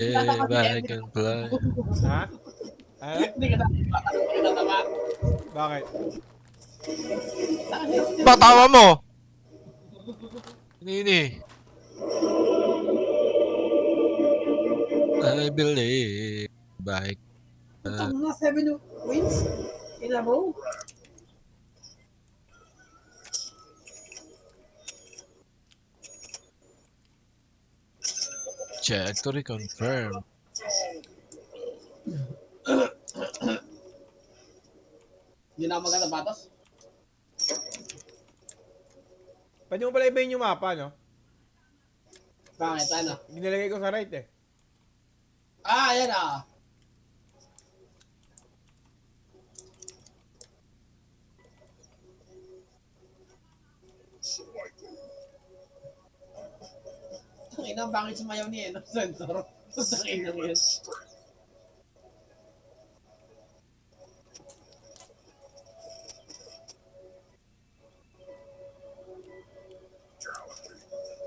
Eh, back and fly. Ha? Ano? Hindi ka natama. Bakit? Patawa mo! Nini. I believe. Back. Putang na, 7 wins. Ilabo. Check to reconfirm. Hindi na ako maganda batos. Pwede mo pala ibahin yung mapa, no? Bakit? Ano? Ginalagay ko sa right eh. Ah, ayan ah. Tangina, bakit sumayaw ni Eno Sensor? Tangina mo yun.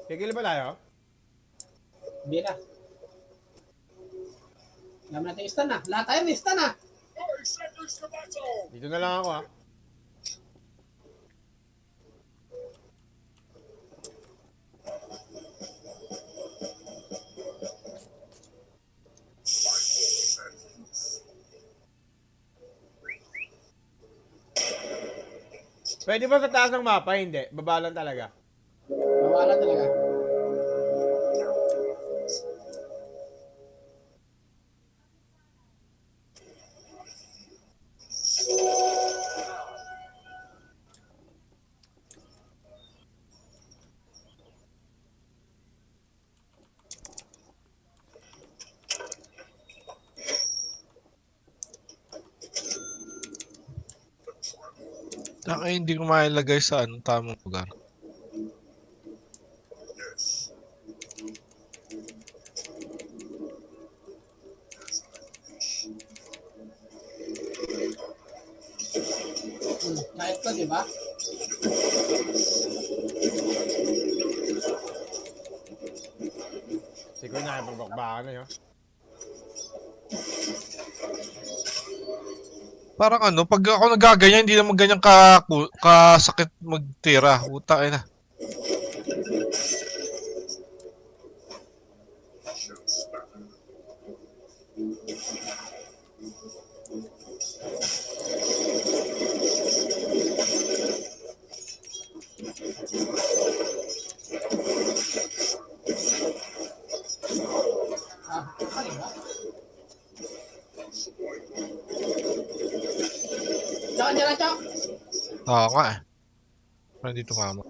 Kikil ba tayo? Hindi na. Alam natin yung stun na. Lahat tayo may stun na. Dito na lang ako ha. Pwede ba sa taas ng mapa? Hindi. Baba lang talaga. Mawala talaga. Ay, hindi ko mailagay sa anong tamang lugar. Kahit ko, di ba? Siguro nakapagbakbakan na yun. Parang ano, pag ako nagaganyan, hindi naman ganyan kasakit magtira. Utak na. Ah, ano ba? Tsaka niya lang, Chok. Oo nga eh. Pero hindi tumama.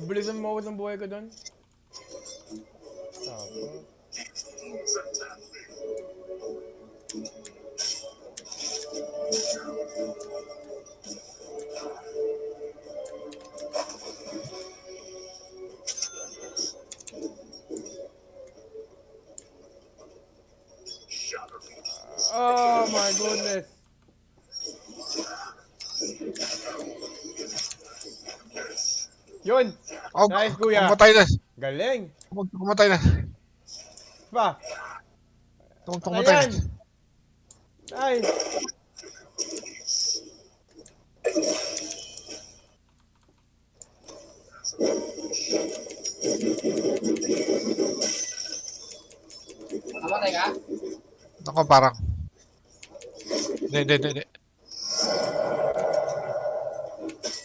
Bilisan mo ako ng buhay ko doon. Tapos. Oh my goodness. Yun! Oh, Nice, kuya. kumatay na. Galing. Kumatay na. Pa, patay Kumatay na. yan. Nice. Namatay ka? Ako parang. Hindi.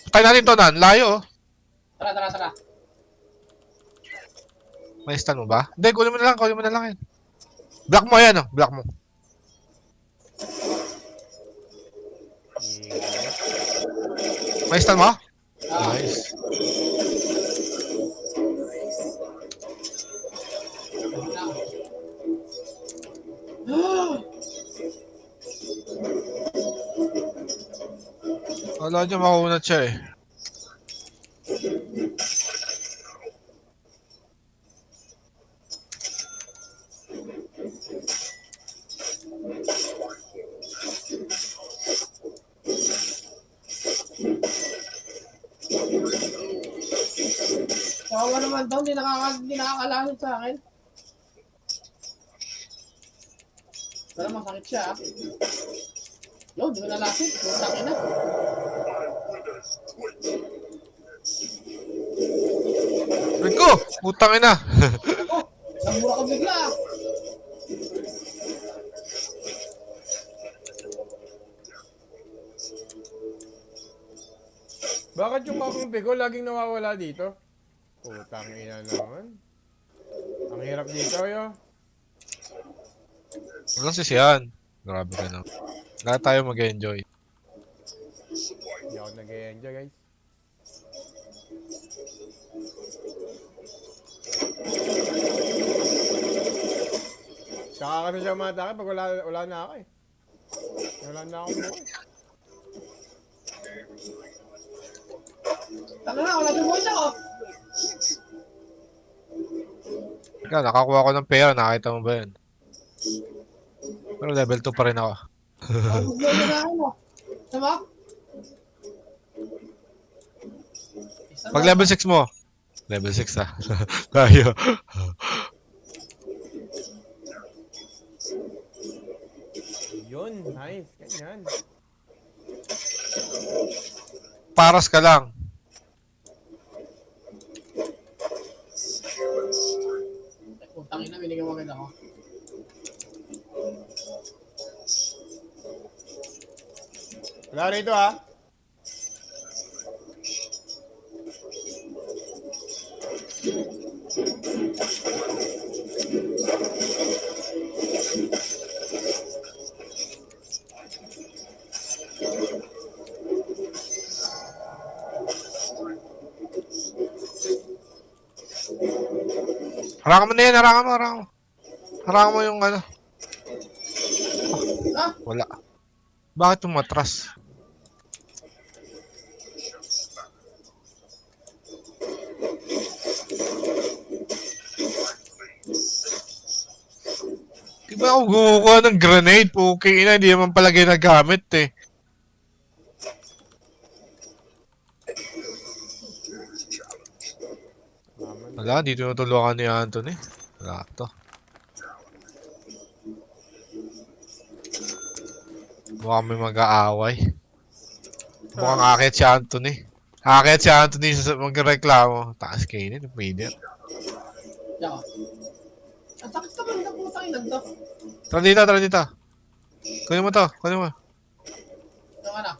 Patay natin to, Nan. Layo oh. Tara. May stun mo ba? Hindi, kunin mo na lang yan. Block mo yan oh. Block mo. May stun mo? Ah, Nice. Wala dyan makunat siya eh. Kawawa naman daw, hindi nakakalamit sa akin. Pero masakit siya, ah. Yo, di ko nalapit. Putang ina. Rico! Putang ina! Ako, nabura ko bigla, ah. Bakit yung kakampi ko laging nawawala dito? Putang ina naman. Ang hirap dito, yo. Walang sisiyan. Grabe ka na. Lahat tayo mag-enjoy. Hindi ako nag-enjoy, guys. Saka kasi siya matake pag wala na ako eh. Wala na akong buhay. Tanga na, wala yung voice ako. Ikaw, nakakuha ko ng pera. Nakita mo ba yun? Pero level 2 pa rin ako. Magbigay na na ako, no? Sama? Pag level 6 mo. Level 6 ah. Tayo. Yun, nice. Ganyan. Paras ka lang. Putang ina, binigyan mo agad ako. Wala rito ha. Harangan mo na yan. Harangan mo. Harangan mo. Harangan mo yung ano. Ah, Wala. Bakit tumatras? Di ba ako gumawa ng grenade? Okay na, hindi naman pala ginagamit eh. Wala, di tinutulungan ni Anthony. Wala to. Mukhang may mag-aaway. Mukhang akit si Anthony. Akit si Anthony sa magreklamo. Taas kainin, pwede. yako. Ang sakit naman ng putang ina to. Tara dito, tara dito. Kunin mo to, kunin mo. Yung ano?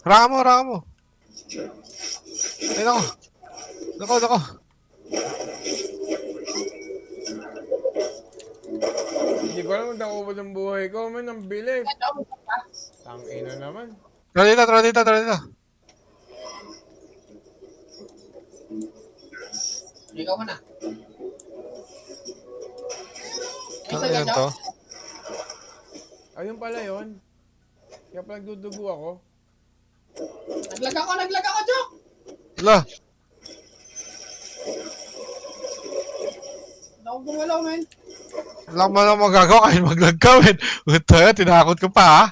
Harangan mo, harangan mo. Ay, nako. Nako, nako. Hindi ko alam kung nakubod ang buhay ko. Man, ang bilis. Ano? Tangina naman. Tara dito, tara dito, tara dito. Ikaw ka na. Ano yan to? Ayun pala yun. Kaya pala nagdudugo ako. Naglag ako, Chok! Wala. Hindi ako gumalaw, men. Wala mo lang magagawa kahit maglag ka, men. Buta, tinakot ka pa, ha?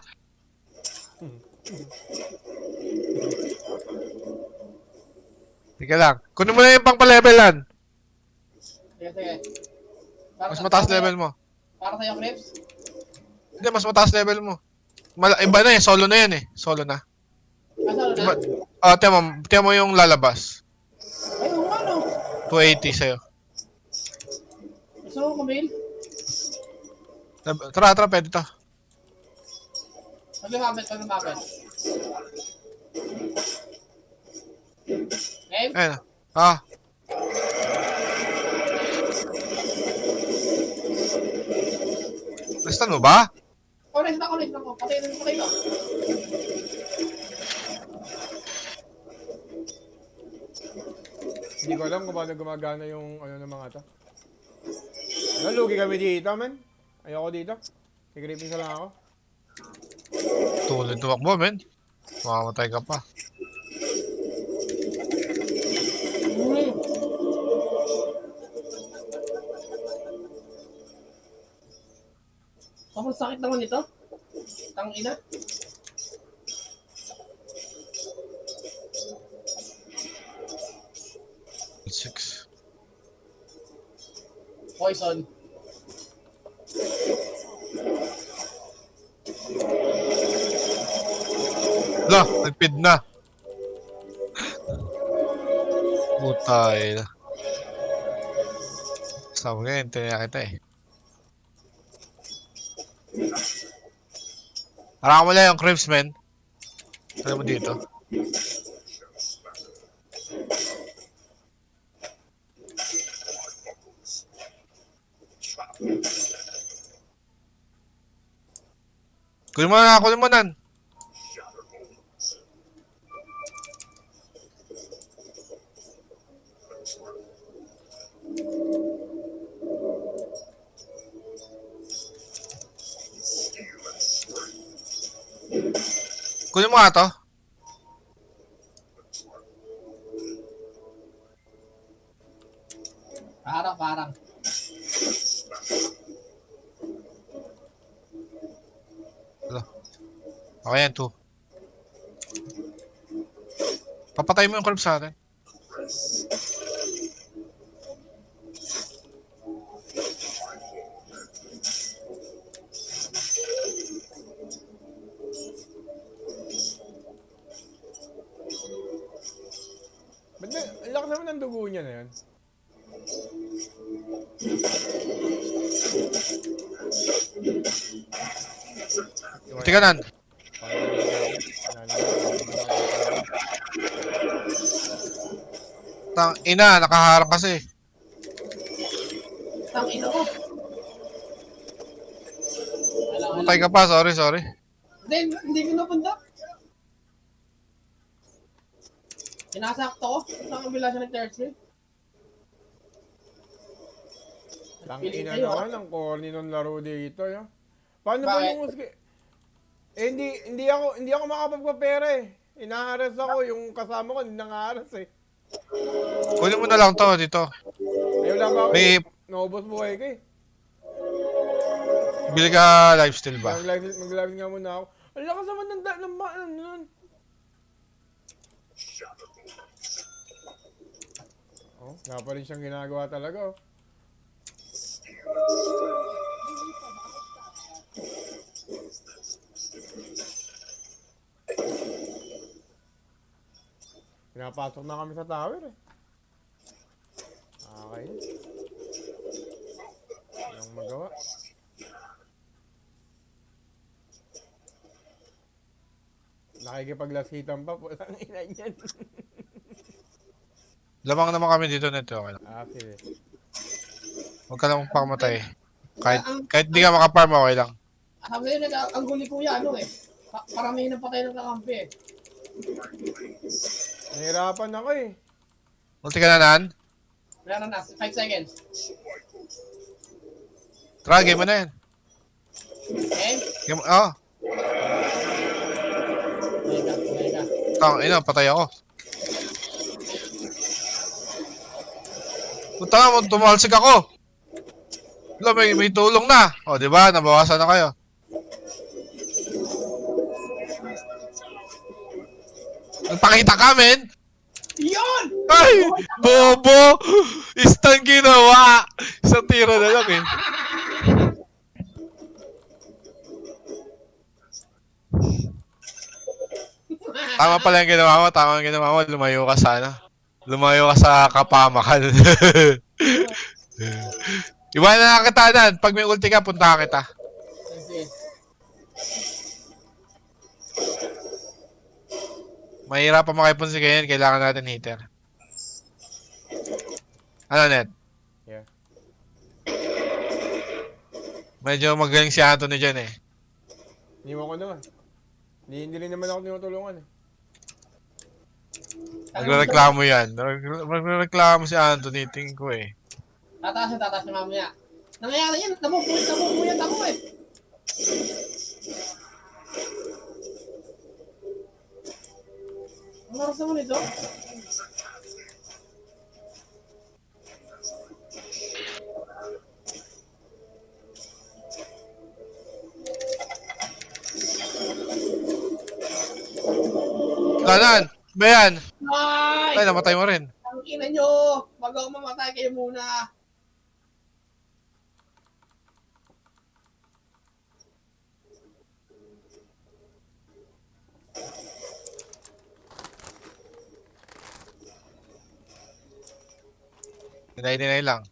Sige lang. Kunin mo na yung pang-levelan. Sige, sige. Para Mas sa- mataas para level sa'yo- mo. Para sa'yo, Crips. Hindi, mas mataas level mo. Iba na eh, solo na yan eh. Solo na. Kasalo na? Iba, tiyan mo yung lalabas. Ay, oo nga, no. 280 sa'yo. Gusto mo kumil? Tara, tara, pwede to. Pag lumapit. Game? Ayun. Ah. Nastan mo ba? Connect na ko. Patay ko. Hindi ko alam kung paano gumagana yung ano ng mga to. Nalugi kami dito, man. Ayoko dito. Kikripin sa lang ako. Tulad tumakbo, men. Mamamatay ka pa. Ang sakit naman nito. Tangina. Six. Poison. Lah, nagpid na. Putay na. Sabi nga, hintayin na kita eh. Haraka mo lang yung creeps, men. Ano mo dito? Kunin mo na, kunin mo na. Kunin mo nga to. Parang. Okay yan, 2. Papatay mo yung creeps sa atin. Ba't na, ang lakas naman ng dugo niya na yan. Tikanan. Tang ina, nakaharang kasi. Tangina ko. Putay ka pa, sorry. Hindi ko napunta. Sinasakto ko. Saan kabila siya ng third screen? Tangina naman ang corny ng laro dito, yo. Paano ba Bakit? yung hindi ako makapagpapera eh. Inaharas ako, yung kasama ko hindi nangaharas eh. Kunin mo na lang to dito. Eh wala ba ako? May Naubos buhay ko eh. bili ka lifesteal ba? Mag-live nga muna ako. Ang lakas naman ng nun. Oh, nga pa rin siyang ginagawa talaga oh. Pinapasok na kami sa tower eh. Okay. Walang magawa. Nakikipaglasitan pa po. Ang ina niyan. Lamang naman kami dito nito. Okay lang. Ah, sige. Huwag ka lang pakamatay. Kahit di ka makaparm, okay lang. Sabi nila, ang guli kuya, ano eh. Paramihin ng patay ng kakampi eh. Nahirapan ako eh. Ulti ka na, Nan. Meron na, 5 seconds. Tara, game mo na yan. Okay? Game, oh. Mega. Tang, ina, patay ako. Punta nga mo, tumalsik ako. Wala, may tulong na. O, di ba? Nabawasan na kayo. Nagpakita ka, men. Yun! Ay! Bobo! Istan ginawa! Isang tiro na lang eh. Tama pala yung ginawa mo. Tama yung ginawa mo. Lumayo ka sana. Lumayo ka sa kapamakan. Iwanan na kita, Dan. Pag may ulti ka, punta kita. Sige. Mahirap pa makipon si Kayan. Kailangan natin hitter. Ano, Net? Yeah. Medyo magaling si Anthony dyan eh. Iniwan ko naman. Hindi rin naman ako tinutulungan eh. Nagreklamo yan. Nagreklamo si Anthony. Tingin ko eh. Tataas na mamaya. Nangyayari yan, namupuyat ako eh. Ang lakas naman ito. Tanan! Ba yan? Ay! Ay, namatay mo rin. Ang ina nyo! Bago ako mamatay kayo muna. Dinay lang.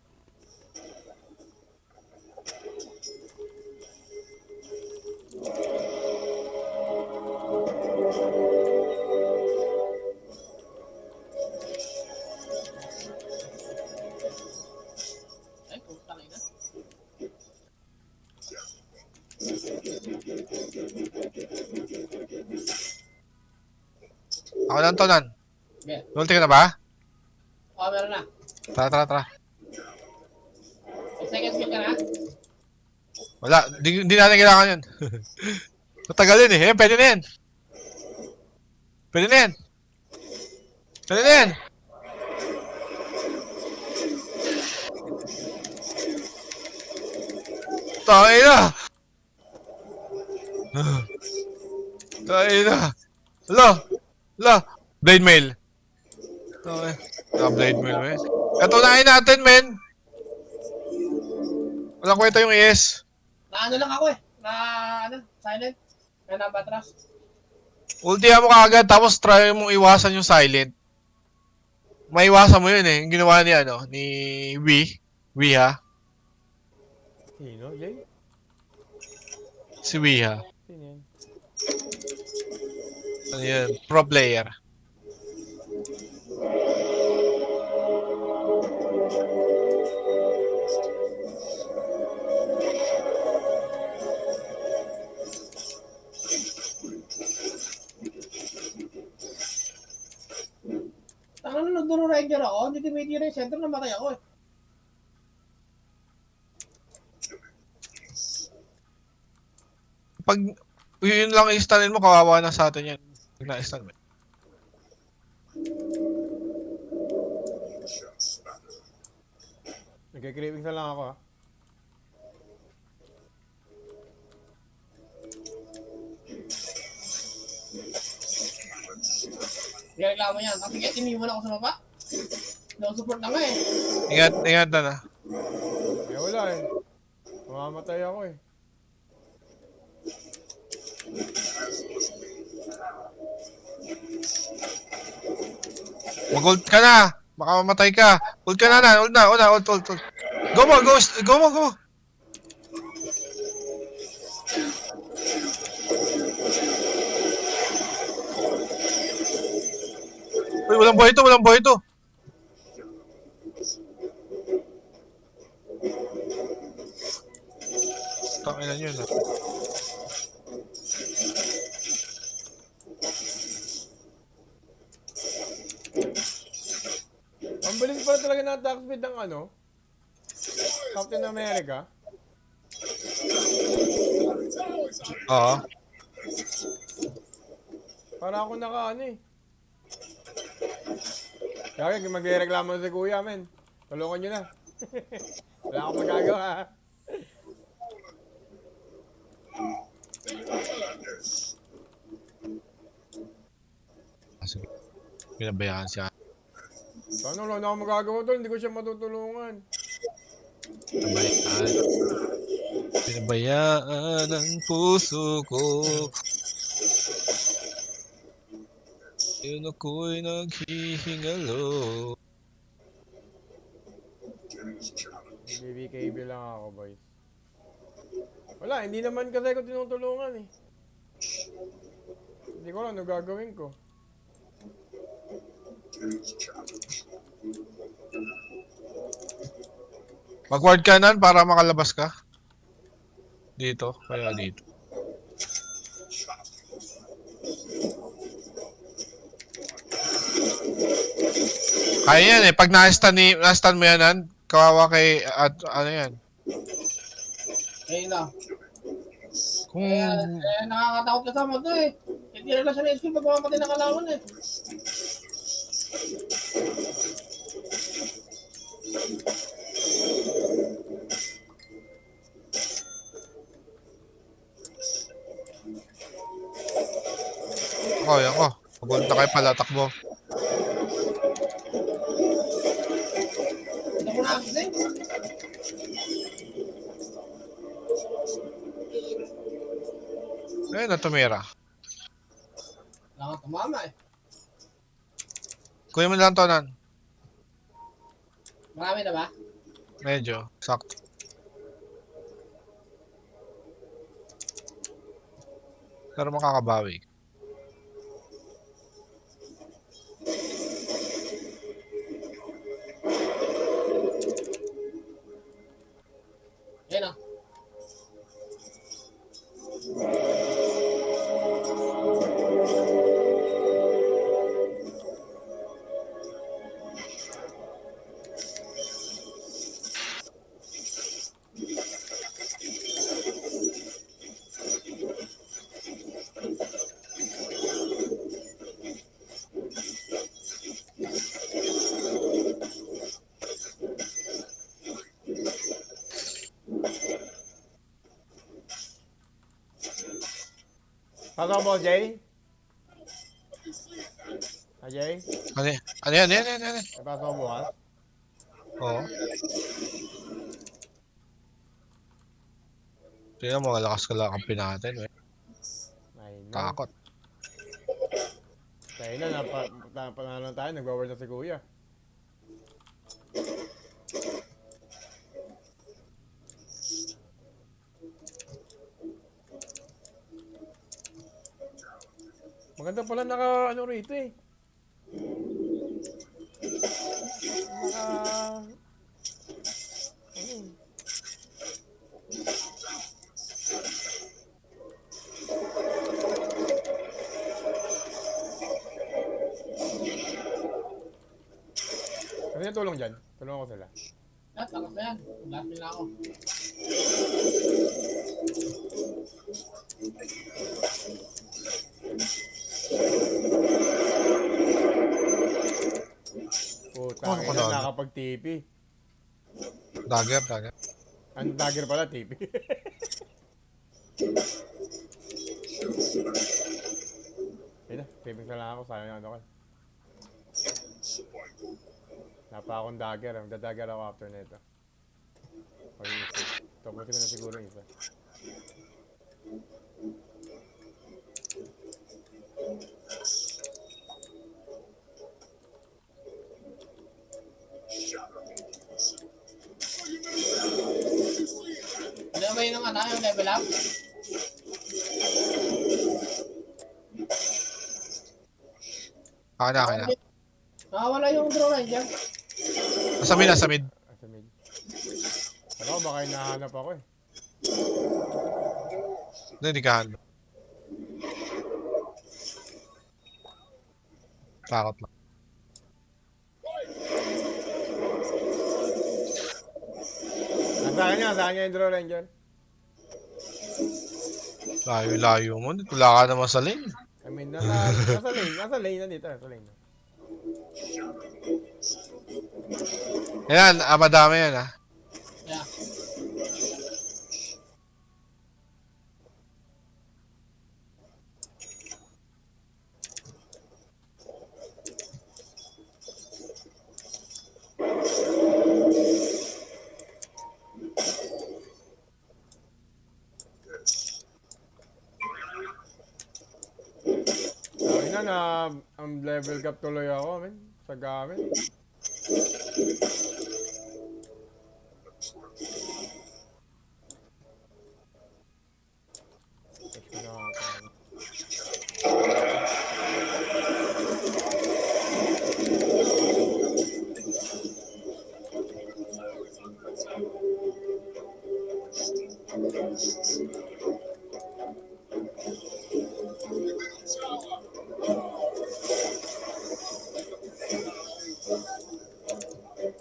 Ay, puta na ina. Ako lang to, Nan. Okay. Ulti ka na ba? Meron na. Tara. May second skill ka na? Wala, di natin kailangan yun. Matagal yun eh. Pwede na yan. Pwede na yan. Pwede na yan. Tayo na. Tayo na. Hala. Blade mail. Okay. Blade mail, men. Katunayan natin, men. Walang kwenta yung ES. Na ano lang ako eh. Na ano, silent. Na nabatras. Ultihan mo kaagad, tapos try mong iwasan yung silent. Maiwasan mo yun eh. Yung ginawa ni ano, ni Wiha. Sino, Jay? Si Wiha. Sino yan? Ano yun? Pro player. Tangan na nagduro ranger ako. Hindi tumitira yung center, namatay ako eh. Pag yun lang i-stunin mo, kawawa na sa atin yan. Pag na-stun mo. Nagkikravings na lang ako ha. Hindi ka reklamo yan. Kasi kaya tiniwan ako sa baba. No support na nga eh. Ingat na. Eh wala eh. Mamamatay ako eh. Mag-ult ka na! Baka mamatay ka. Ult ka na. Ult. Go mo. Uy, walang buhay ito. Tanginan yun ah. Ang bilis pala talaga ng attack speed ng ano? Captain America. Oo. Para ako naka ano eh. Kaya magre-reklamo na si kuya, men. Tulungan nyo na. Wala akong magagawa. Kasi pinabayaan siya. Paano wala na akong magagawa tol? Hindi ko siya matutulungan. Pinabayaan ang puso ko. Yun ako'y naghihingalo. BBKB lang ako, boys. Wala, hindi naman kasi ko tinutulungan eh. Hindi ko alam ano gagawin ko. Mag-ward ka nan para makalabas ka. Dito, kaya dito. Kaya yan eh, pag na-stun mo yan, Nan, kawawa kay, ano yan. Ayun na. Kung, Nakakatakot kasama to eh. Hindi na lang siya na-skill pag mamamatay na kalawan eh. ako. Pagunta kayo pala, takbo. Ito ko na ako din. Ayun na, tumira. Wala kang tumama eh. Kuya mo lang to, Nan. Marami na ba? Medyo, sakto. Pero makakabawi. Yan o. Pasok mo, Jay? Jay? Ano yan? May pasok mo bukas? Oo. Tingnan mo, malakas ka lang kampi natin. Ay, no. Takot. Tayo na, napanalo tayo. Nag-over na si Kuya. Maganda pala ano rito eh. Ano eh. Ano yung tulong dyan? Tulungan ko sila. Lahat, lakas na yan. Lahat nila ako. Puta, Ano ko ina, na? nakapag-TP. Dagger. Ang dagger pala, TP. Ayun na, taping na lang ako. Sayang ano ka. Napa akong dagger. Magdadagger ako after nito. Pag-iisip. Tapusin ko na siguro yung isa. Ano ba yun naman ha? Yung level up? Akin na. Nakawala yung draw ranger. Nasa mid. Sa mid. Ano ko, baka hinahanap ako eh. Hindi ka handle. Takot lang. Sa kanya yung draw ranger. Layo mo. Wala ka naman sa lane. I mean, nasa lane na dito. Nasa lane na. Yan, madami yan ha. Yeah. Sabi na, ang level cap tuloy ako, men. Sa gamit.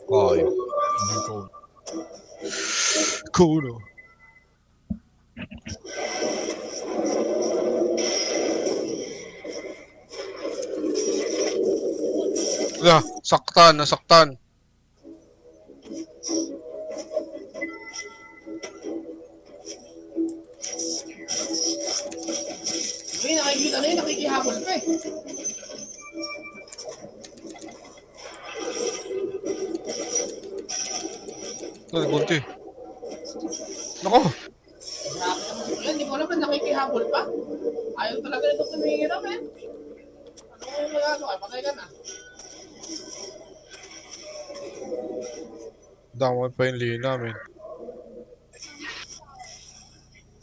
Okay. Cool. Nasaktan. Uy, nakikita na yun. Nakikihabol pa eh. Ito, nagkunti. Nako! Grabe naman si Kuya. Hindi ko alam na nakikihabol pa. Ayaw talaga nito tumihirap eh. Ano yung magagawa? Patay ka na. Damay pa yung lina, men.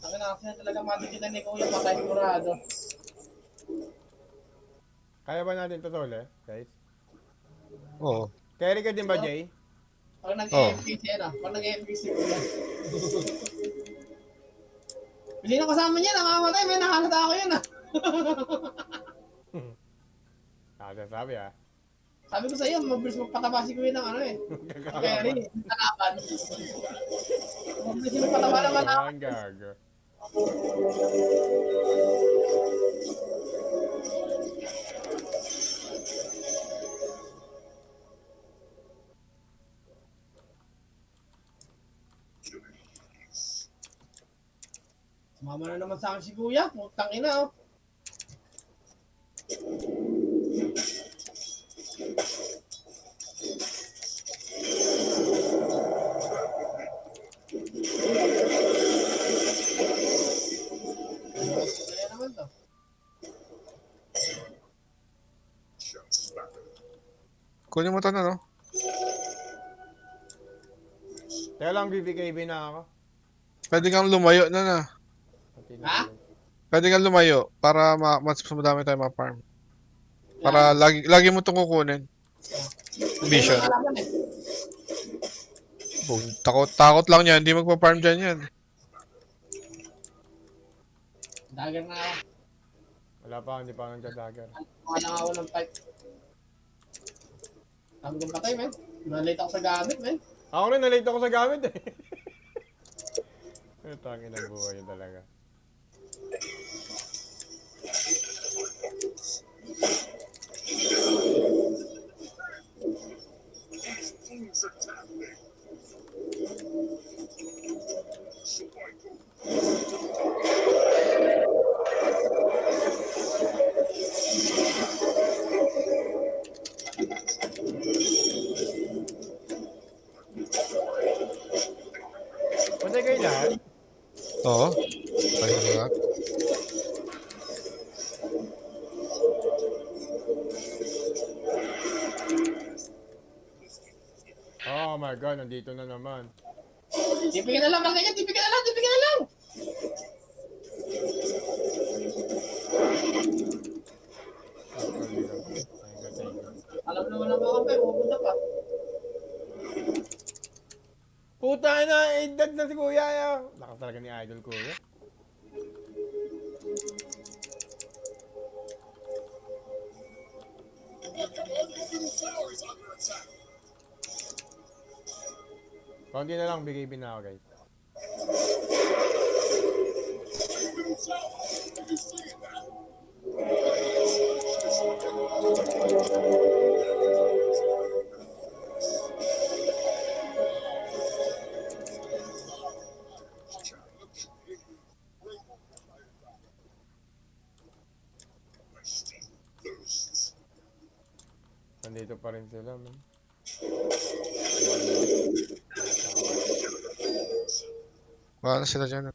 Sabi na kasi na talaga matikitan ni Kuya. Patay sigurado. Kaya ba natin to tol guys? Oo. Carry ka din ba, Jay? Pag nag-AMPC ano? Pag nag-AMPC Kuya. Hindi na kasama niya. Nakamatay. May nakalata ako yun ah. Sabi ah. Sabi ko sa iyo, mabilis magpataba si Kuya ng ano eh. Kaya rin eh. Tanapan. Mabilis yung pataba naman ako. Ang gago. Sumama na naman sa akin si Kuya. Putang ina oh. Kaya naman to. Kunin mo to na, no? Teka lang, BBKB na ako. Pwede kang lumayo na. Ha? Pwede kang lumayo para mas madami tayo ma-farm. Para lagi mo itong kukunin. Mission. Oh, takot lang yan. Hindi magpa-farm dyan yan. Dagger na ako. Wala pa, hindi pa ako nagda-dagger. Mukha lang ako ng pipe. Sabi kong patay, men. Nalate ako sa gamit, men. Ako rin, nalate ako sa gamit eh. Ito ang inang buhay yun talaga. Patay kayo lahat? Oo. Ayun na. Oh my god, nandito na naman. Tipigin na lang, mga ganyan. Tipigin na lang, tipigin na lang. Alam naman ang mga kape, pupunta pa. Puta na, edad na si Kuya. Lakas talaga ni Idol Kuya. Konti na lang, BKB na ako guys. Nandito pa rin sila, man. Wala na sila dyan.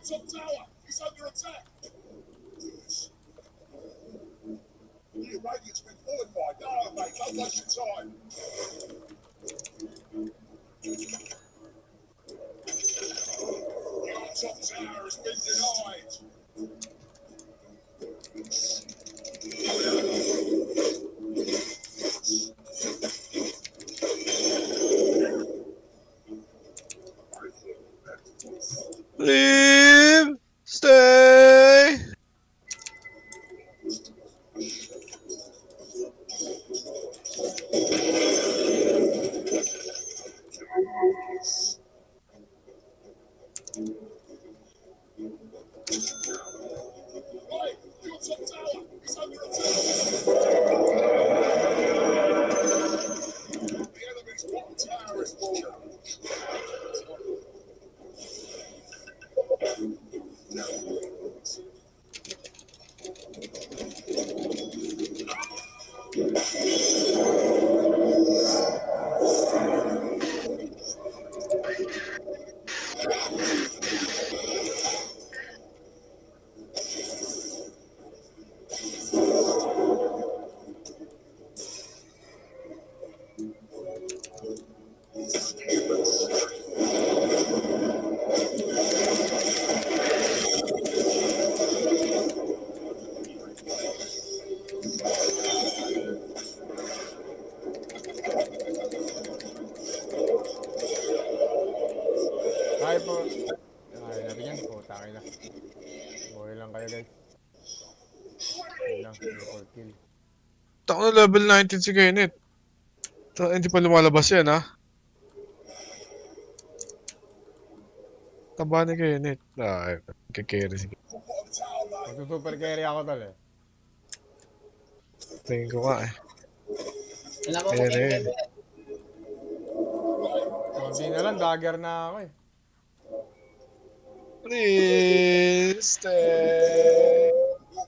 Top tower is under attack. The Iranians been fortified. No, mate, don't waste your time. Your top tower has been denied. Leave! Stay! po. Ay, natin yan. Putangin na. Buhay lang kayo guys. Yun lang, triple kill. Tako na level 19 si Kenneth. Hindi pa lumalabas yan, ha? Taba ni Kenneth. Ay, kikere si Kenneth. Magsusuper carry ako tol eh. Tingin ko nga eh. Alam mo Ayan, kung ayan. Konti na lang, dagger na ako eh. Please stay.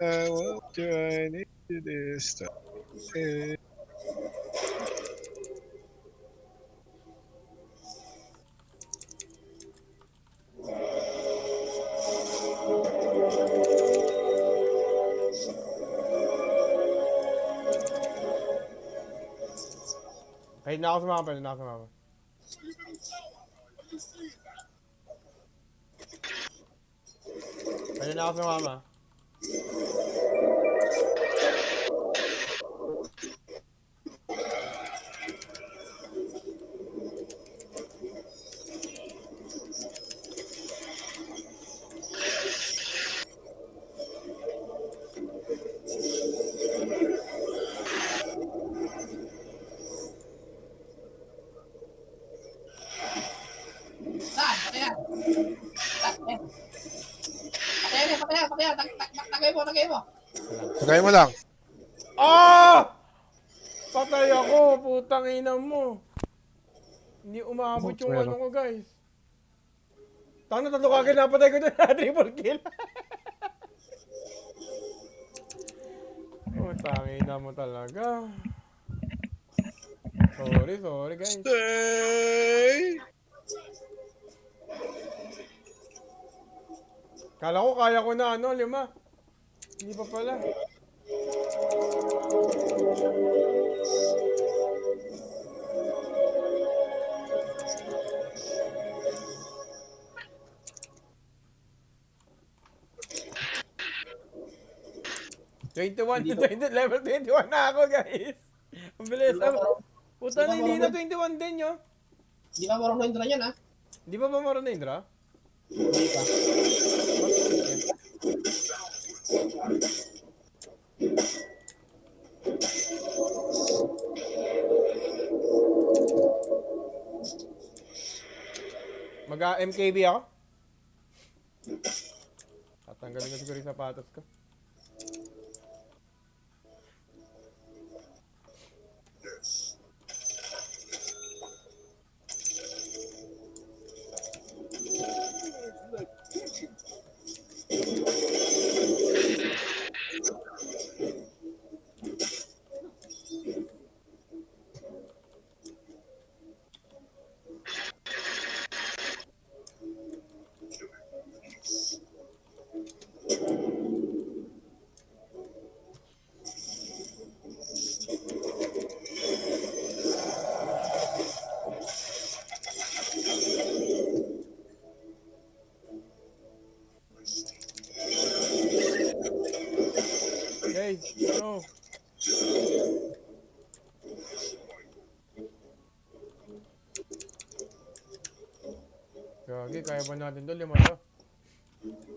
I want you, I need you this time. Kahit na ako sumama, pwede na ako sumama. Pwede na ako sumama. Saan? Patayan. Patayan. Tagay mo. Tagay mo lang. Ah! Patay ako, putang ina mo. Hindi umabot yung Meron. ano ko guys. Tanga na, tatlo kagad napatay ko na triple kill. Putang ina mo talaga. Sorry guys. Stay. Kala ko kaya ko na ano, 5. Hindi pa pala. Level 21 na ako guys. Ang bilis. Puta na, hindi na 21 din yun. Di ba marunong intro yan, ha? Di ba maroon na Indra? Hindi pa. Mag-MKB ako? Tatanggalin ko siguro yung sapatos ko. Hey, no. Gagi, kaya ba natin to? 5 to?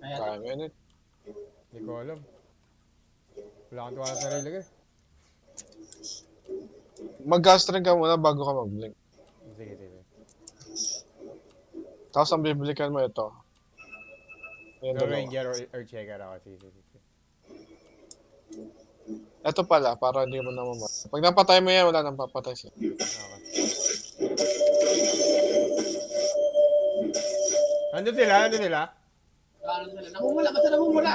Kaya, Kaya mo yun eh. Hindi ko alam. Wala kang tuwala sa sarili ko eh. Mag-gastring ka muna bago ka mag-blink. Sige, sige. Tapos ang bibilikan mo ito. Yung Go dalawa. Ranger or Checker ako. Sige, sige, sige. Ito pala, para hindi mo na mamatay. Pag napatay mo yan, wala nang papatay siya. Okay. Nandun sila? ano sila? Namumula, basta namumula.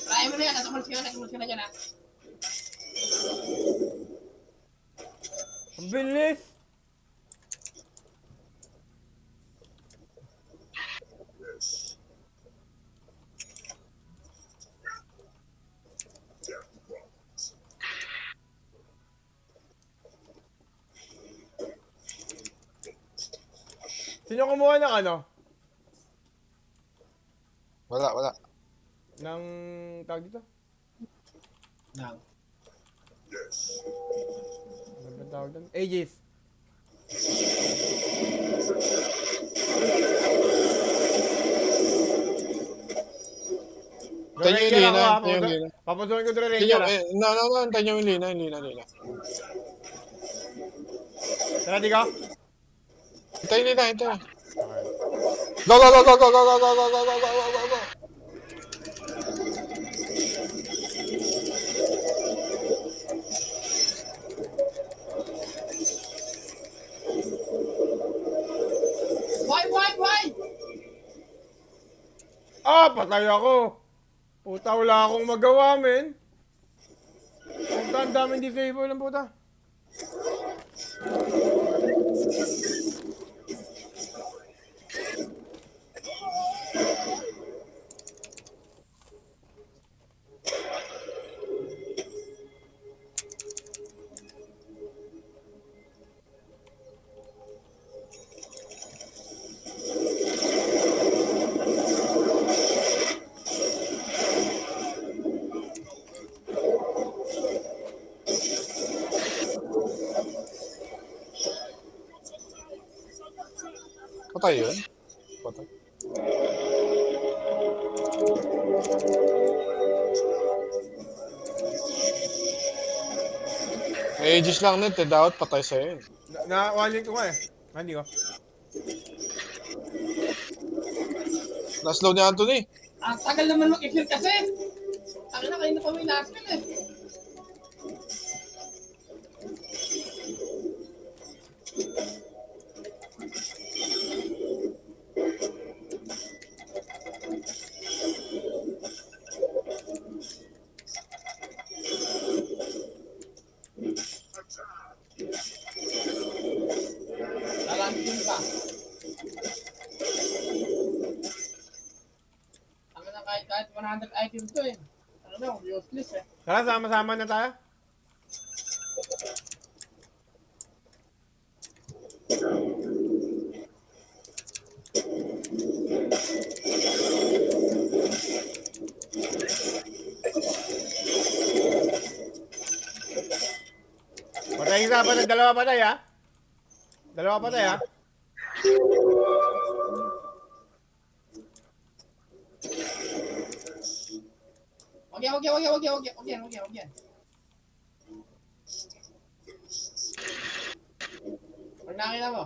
Try mo na yan, natumulis ka na dyan, ha? Ang bilis! Sino kumuha ng ano? Wala. Ng tawag dito? Nang. Ano ba tawag doon? Aegis. Tayo yung Ranger ako lina, ha. tayo yung lina. Papasunod ko doon Tayo, Ranger ha. tayo yung lina, lina. Ready ka? Tayo yung lina, ito. Okay. Go, go, go, go, go, go, go, go, go, go, go, go, go, go, go. Why? Ah, patay ako. Puta, wala akong magawa, men. Puta, ang daming disable ng puta. Patay yun? Patay. May ages lang net eh, dapat patay sa'yo yun. Na-one ko nga eh. Hindi ko. Na-slow ni Anthony. Ang tagal naman mag-kill kasi. Tagal na kayo na kami na-kill eh. Lalantin pa. Ang na kahit 100 items to eh. Ano na, useless eh. Tara, sama-sama na tayo. Patay isa, patay. Dalawa patay ha. Dalawa patay ha. Wag yan. Pag nakita mo.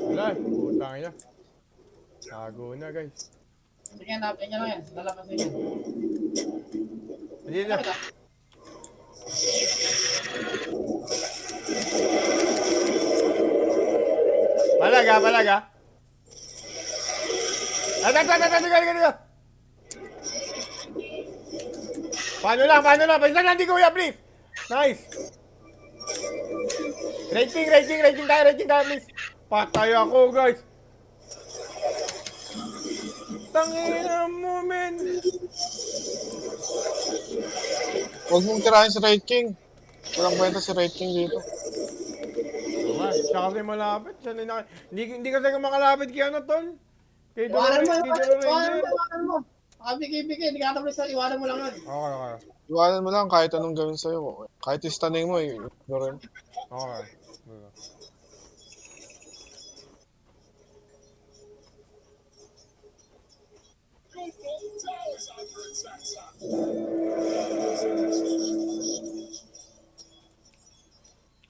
Wala, putang ina. Tago na guys. Sige, napin niya lang yan. Lalapasin yan. Hindi na. Palaga. Tiga. Paano lang. Paisan lang di kuya, please. Nice. Rating tayo, please. Patay ako, guys. Tangina mo, men. Huwag mong tirahin si Red King. Walang kwenta si Red King dito. Siya kasi malapit. Hindi kasi makalapit kay ano, tol. Kay Iwanan mo, Ranger. iwanan mo. Nakabigay-bigay, hindi ka tapos iwanan mo lang yun. Okay. Iwanan mo lang kahit anong gawin sa'yo. Kahit istaning mo, ignorin. Okay. Towers under attack, sir.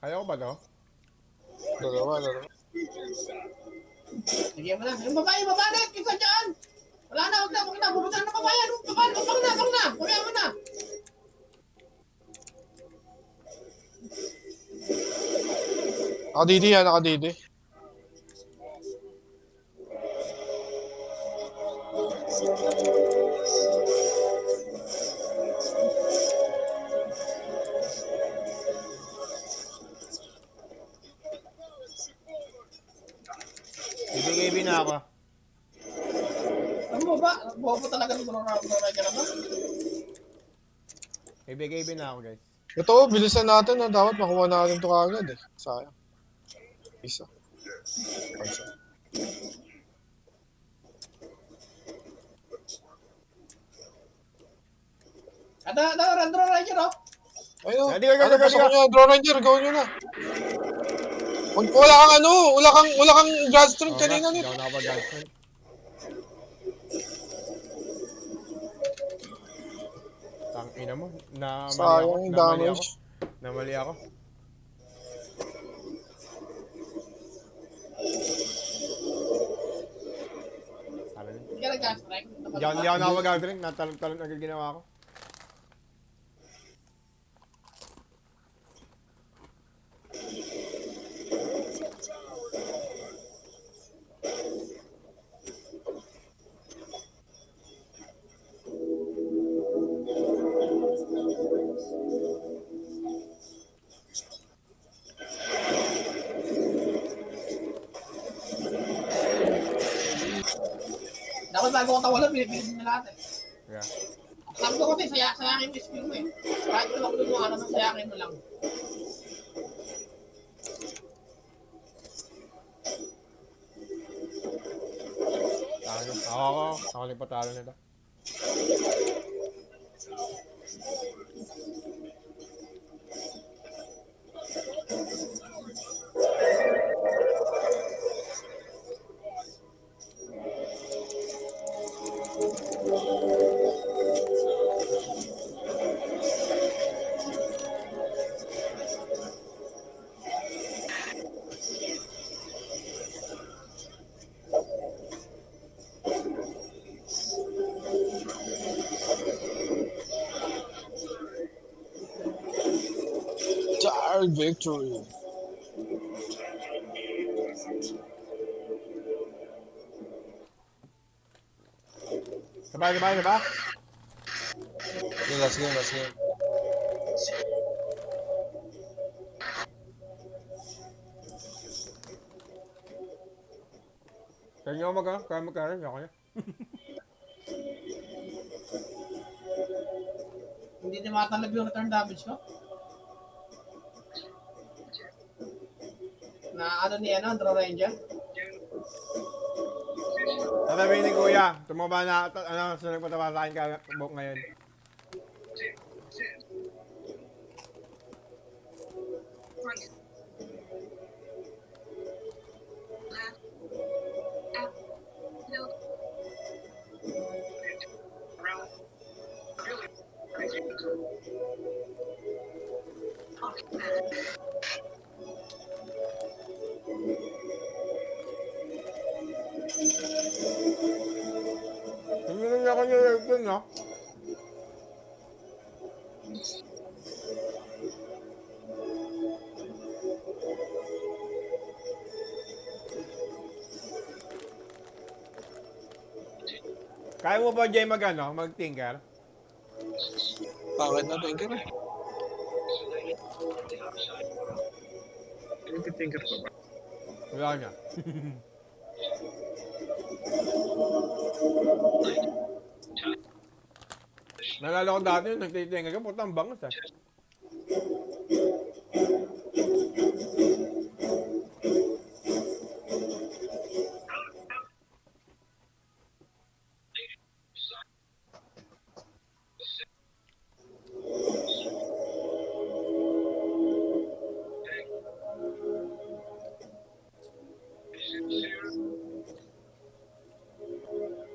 Kaya ko ba to? Dalawa. Sige mo lang. Yung babae, kisa dyan. Wala na, wag na. Pupunta na babae. Wag na. Wag na. Nakadidi yan, nakadidi. Ibigay na ako. Ano mo ba? Bobo talaga ng mga ka naman. Ibigay na ako, guys. Ito, bilisan natin na dapat makuha natin ito kagad eh. Sayang. Isa. Pansa. Draw Ranger, oh. Ayun. Hindi ka, Ano, pasok nyo. Draw Ranger, gawin nyo na. Wala kang ano, wala kang Godstone kanina Hindi nito. ako nakapag-Godstone. Tangina mo. Sayang yung damage. Namali ako. Tara din. Hindi ka nag-strike. Hindi ako nakapag-gathering. Natalon-talon agad ginawa ko. Dapat bago ko tawalan, pinipilit na lahat eh. Yeah. Sabi ko kasi, sayakin mo yung skill mo eh. Kahit ko lang yung ano, sayakin mo lang. Ako lang patalo nito. Dire victory. Sabay. Sige, last game. Kaya nyo kaya magkaroon. Ako niya. Hindi na matalab yung return damage ko. Na ano ni Draw Ranger. Sasabihin ni Kuya, tumaba na, sunod pataba sa akin buhok ngayon. Hindi na ako nilagyan dun, no? Kaya mo ba, Jay, mag-tinker? Pangit na tinker eh. Tinker pa ba? Wala niya. Nalala ko dati yung nagtitinker ka, putang bangus eh.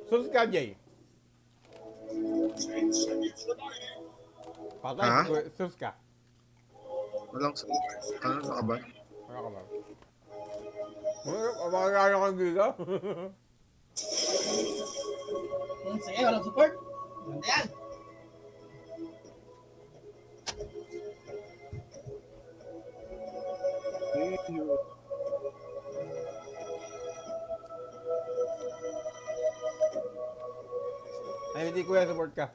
Sus ka, Jay. Patay, Ha? sus ka. Walang, ano ka ba? Ano ka ba? Makakaya kang dito? Sige, walang support. Ganda yan. Ay, hindi Kuya, support ka.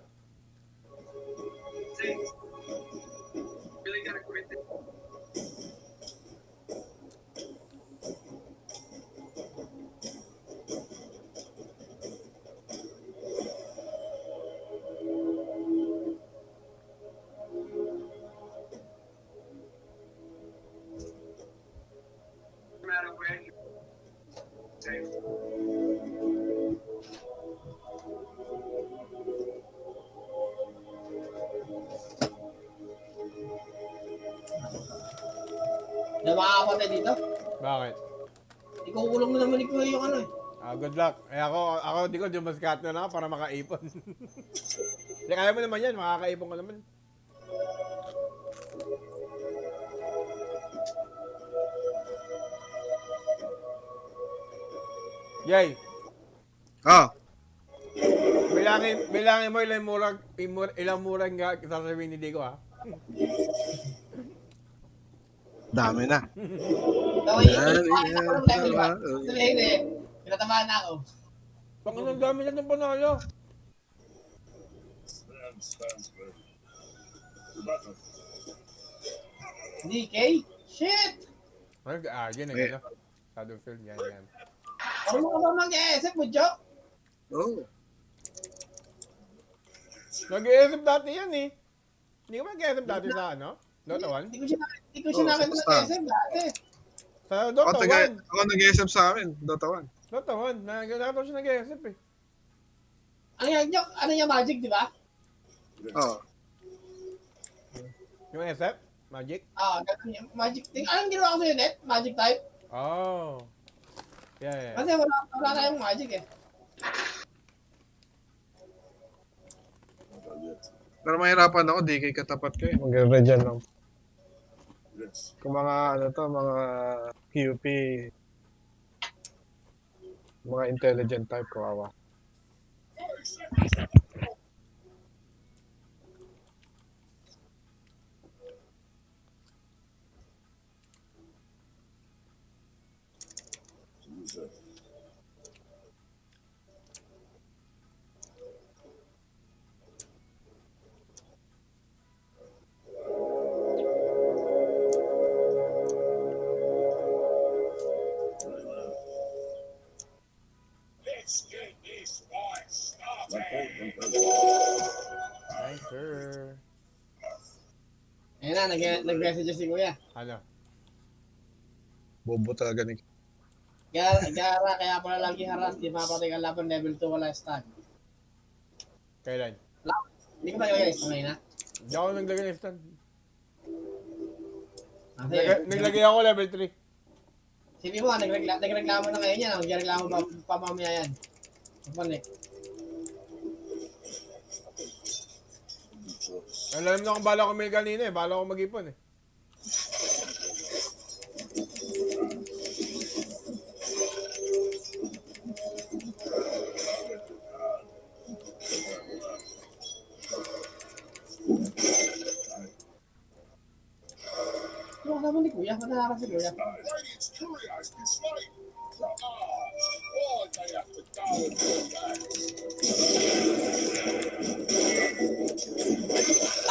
Wala makakapatay dito. Bakit? Ikukulong na naman ni Kuya yung ano eh. Good luck. Ako di ko dumaskat na lang para makaipon. Hindi, kaya mo naman yan. Makakaipon ka naman. Yay! Ah, Bilangin mo ilang murang sasabihin ni Digo, ha? dami na. Okay, ako ng level 1. Sabihin eh, pinatamaan na ako. Bakit ang dami na ng panalo? Stands ready. Rebecca. DK? Shit! Yan ang gano'n. Shadow film, yan. Ano ka ba mag-e-SF mo, Joe? Oh. Nag-iisip dati yan, eh. Hindi ka mag-iisip dati sa ano? Dota 1? Hindi ko siya nakita mag-e-SF dati. Sa Dota 1. Ako nag-SM sa amin, Dota 1. Dota 1. Nakita siya nag-iisip, eh. Ano yan, Joe? Ano yung magic, di ba? Oh. Yung SF? Magic? Ganun yung magic thing. Anong ginawa ko sa'yo, Net? Magic type? Oh. Yeah. Kasi wala tayong magic eh. Pero mahirapan ako, di kay katapat ko eh. Mag-regen lang. Yes. Kung mga mga QP, mga intelligent type, kawawa. Let's get this fight started. Nice, sir. Ayun na, nag-message si Kuya. Ano? Bobo talaga ni... Kaya pala lagi haras, di mapatay ka laban level 2 wala stun. Kailan? Hindi ko ba yung ngayon na? Hindi ako naglagay ng stand. Kasi, Naglagay ako level 3. sabi mo, nagreklamo na ngayon yan. Nagreklamo pa mamaya yan. Panik. Alam na kung bala ko may kanina eh. Bala ko mag-ipon eh. Ano naman ni Kuya? Mataharas si Kuya. Radiant's courier has been slain. Why they have to go and do that?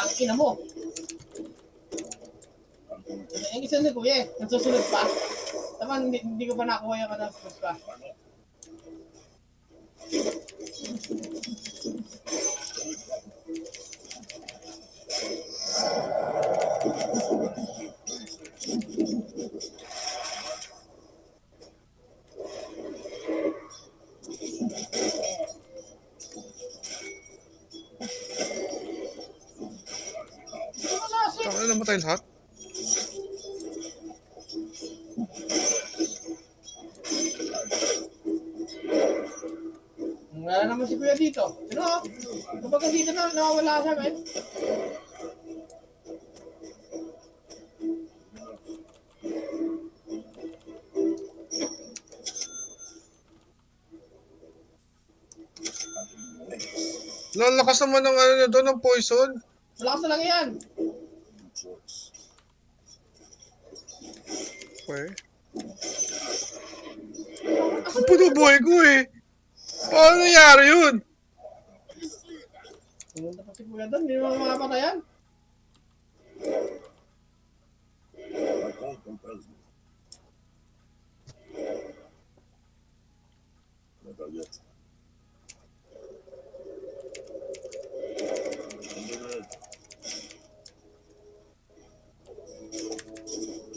Ang ina mo. Yung isa si Kuya eh. Nagsusunod pa. Tama, hindi ko pa nakuha yung katapos pa. Ano namatay lahat? Wala naman si Kuya dito. Ano? Kapag dito na, nawawala siya, men. Lalakas naman ng ano na doon, ng poison. Malakas na lang yan. Okay. Ang puto buhay ko eh. Paano nangyari yun? Pumunta pa si Kuya doon, hindi naman makapatayan. My call compels me. Never yet. Underrated.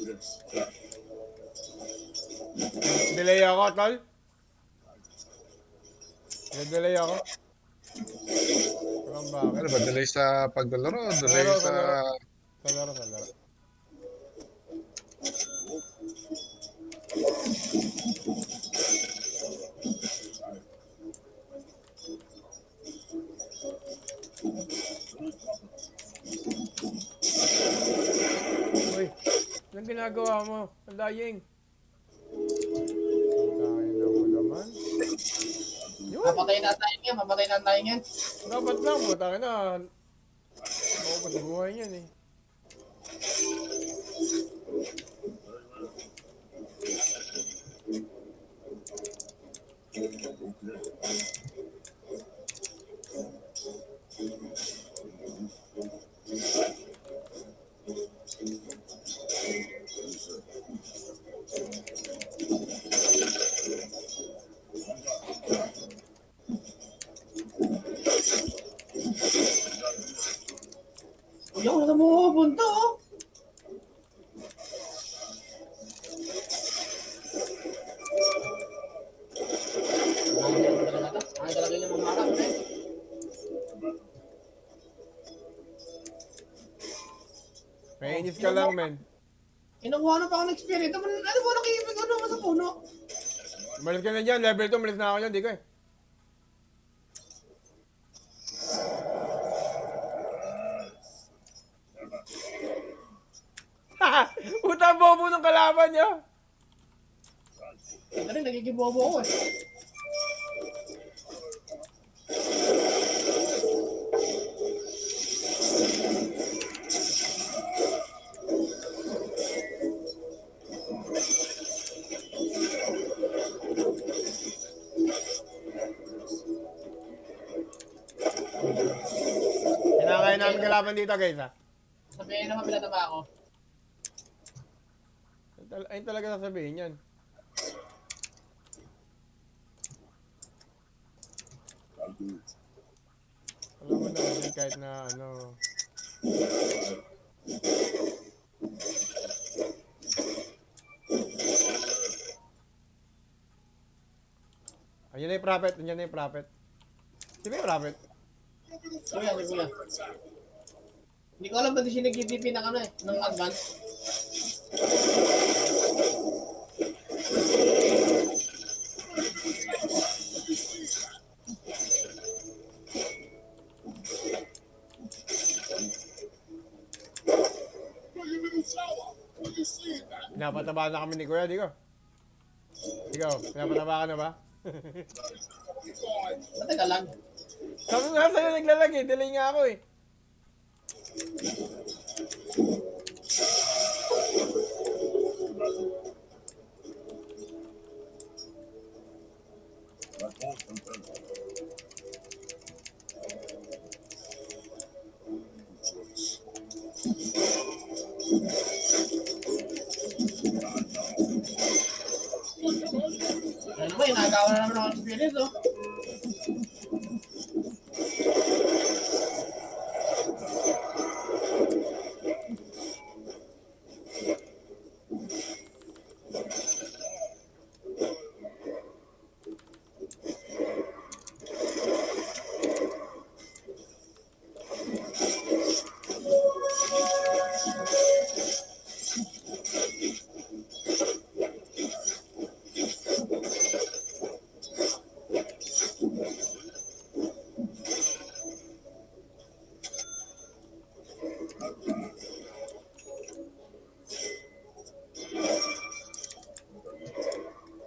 Yes. Delay ako, tol. Delay ako. Parang bakit? Ano ba? Delay sa paglalaro? Delay Sa laro, sa... Sa laro. Uy, anong ginagawa mo? Ang laying. Tayo na mo naman. Yun, Mapatay na tayo yan, mapatay na tayo yan. dapat lang po. Tayo na. Maubos buhay niyan eh. Uy, ako na bumupunta oh. Ay, talaga yung mga anak, eh. Mainis ka lang, men. Kinukuha na pa ako ng experience. Ano mo nakikipag ano mo sa puno? Umalis ka na dyan. Level 2, umalis na ako dyan. Di ko eh. Puta bobo ng kalaban niya. Ito rin, nagigibobo ako eh. Kinakain namin kalaban dito, guys, ha. Sabihin naman pinatama ako. Ayun talaga sasabihin yan. Alam mo naman kahit na ano. Ayun na yung prophet, nandiyan na yung prophet. Sino yung prophet? Kuya, si kuya. Hindi ko alam ba't siya nag-GDP ng ano eh, ng advance. Pinapataba na kami ni Kuya, di ko? Ikaw, pinapataba ka na ba? Matagal lang. Sabi nga sa'yo naglalagay, delay nga ako eh. Ano ba, inagawa na naman ako ng experience oh.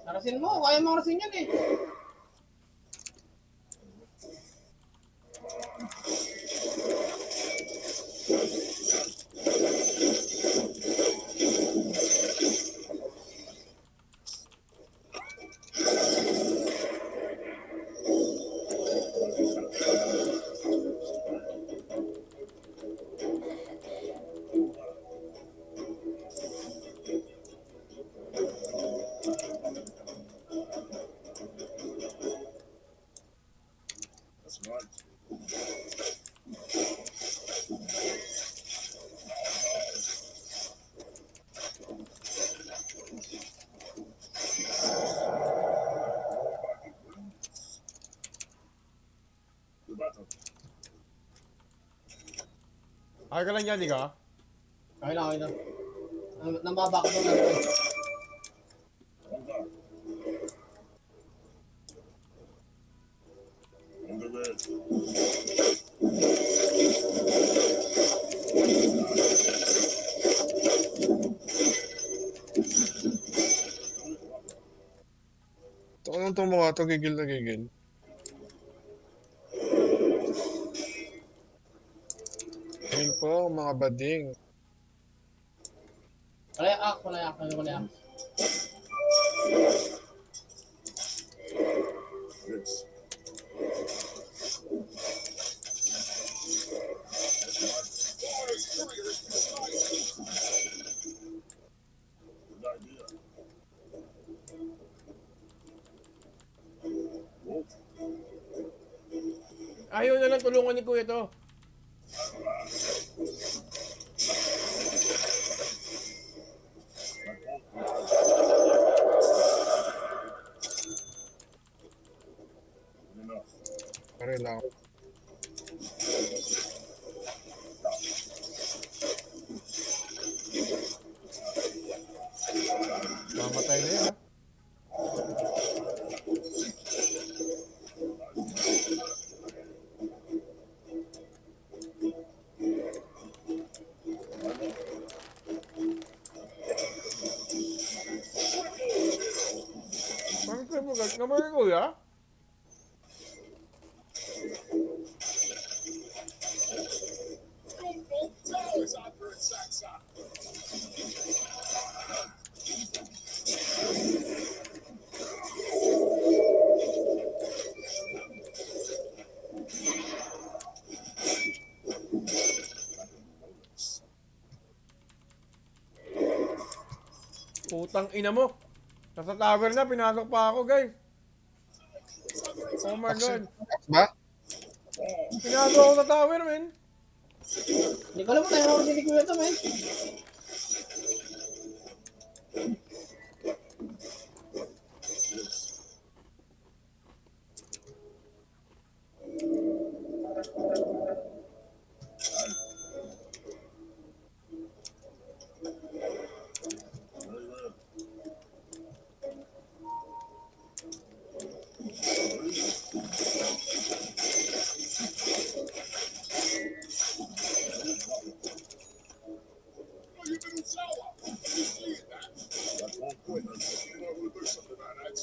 Arasin mo, kaya mo arasin yan eh. That's right. The battle. Okay ka lang dyan, di ka? Okay lang, okay lang. Namabak ko lang. Ito ko lang itong mga to, gigil na gigil. Ayun po, mga bading. Wala yak. Yes. Boys, courier is beside me. Good idea. Wolf. Ayaw na lang tulungan ni Kuya to. Enough. Pare lang. Mamatay na yan, ha? Parang kabugat naman ni Kuya. Your both towers under attack, sir. Putang ina mo. Nasa tower na, pinasok pa ako, guys. Oh my God. Ba? Pinasok ako sa tower, men. Hindi ko alam kung tayo si Kuya to, men. Very well. Oh, you little tower. You see that? That won't quit until you know to do something about that.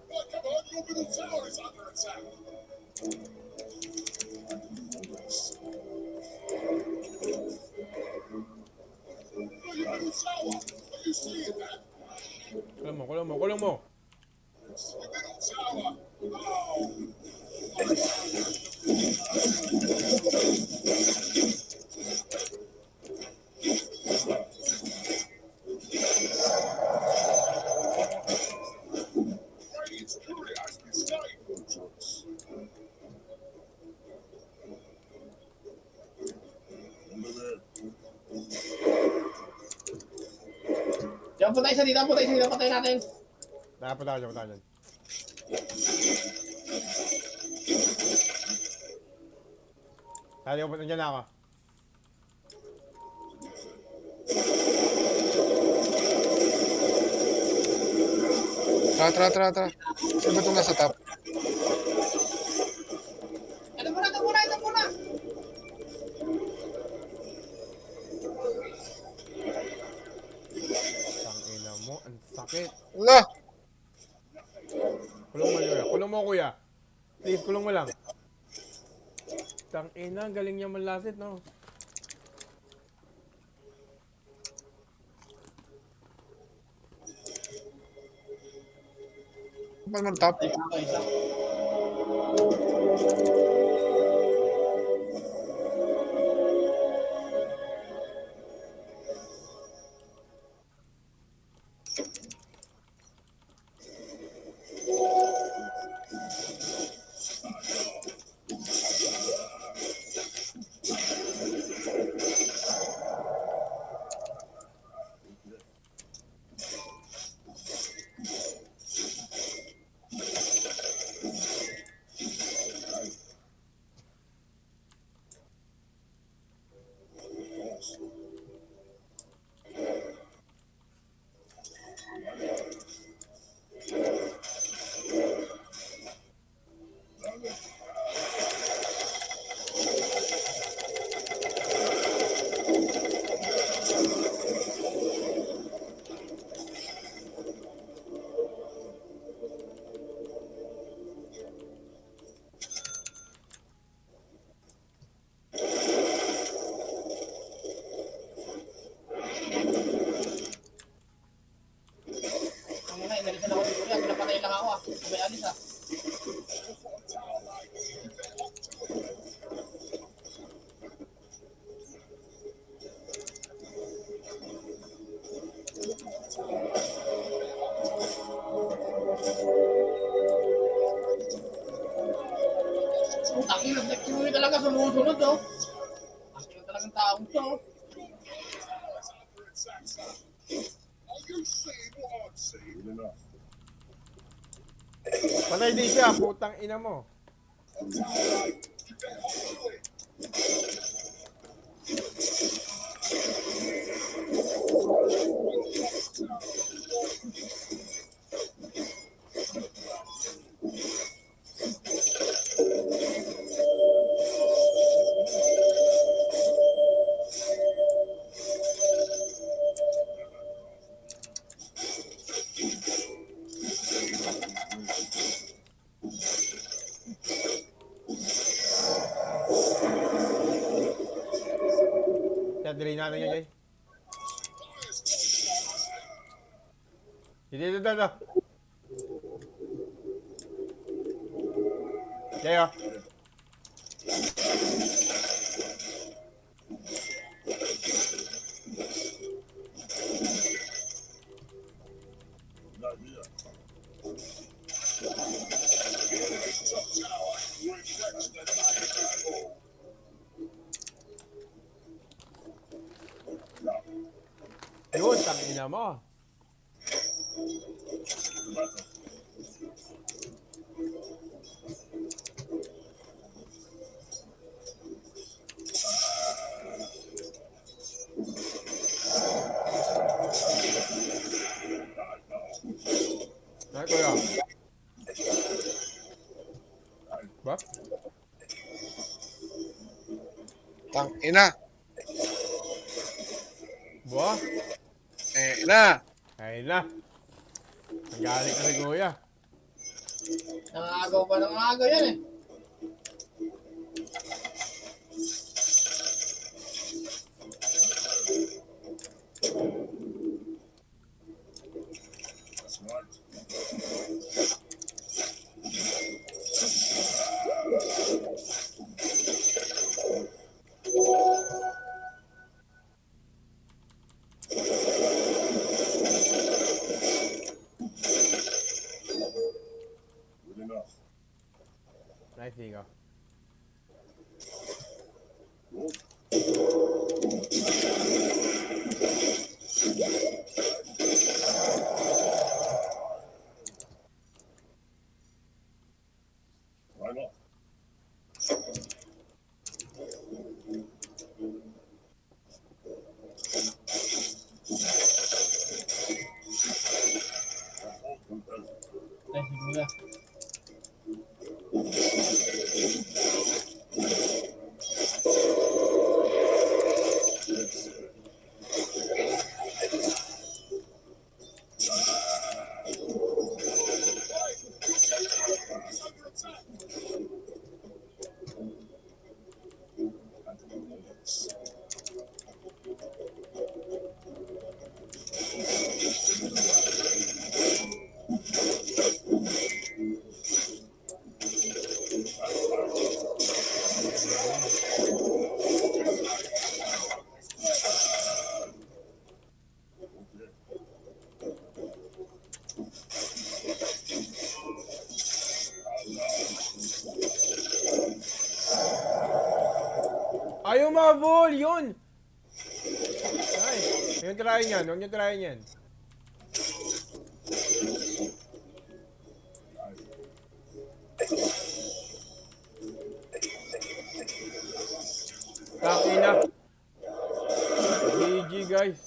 Oh, come on, your middle tower is under attack. Oh, you little tower. Are you seeing that? Kulang mo. Your middle tower. Oh, Radiant's courier has been slain. Under there. Diyan po tayo sa dito, patay natin. Dapat tayo dyan. Tali ko, nandiyan na ako. Tara. Sino ba itong nasa top? Ito muna. Tang ina mo, ang sakit. Ala! Kulong mo, Kuya. Please, kulong mo lang. Tang ina, galing niya manlasit, no? Ano ba naman top? Okay, isa. ako ah. May alis ah. Taki, nag-kinuwi talaga sumusunod oh. Taki na talagang taong to. Are you seeing what I'm seeing? Enough. Patay din siya, putang ina mo. Kaya delay natin yun, Jay. Dito. Jay, oh. No, yeah. The enemy's top tower reflects the night before. Yun, tang ina mo. Ay, kuya. Ba? Tang ina. Ba? Na. Ayun na. Nagalit ka ni kuya. Nangagaw pa ng agaw yan eh. That's right. Good enough. Nice, Nico. Right off. Ay, siguro. Ayaw mabol! Yun! Ay, huwag nyo try yan. Huwag nyo try yan. Takina. GG guys.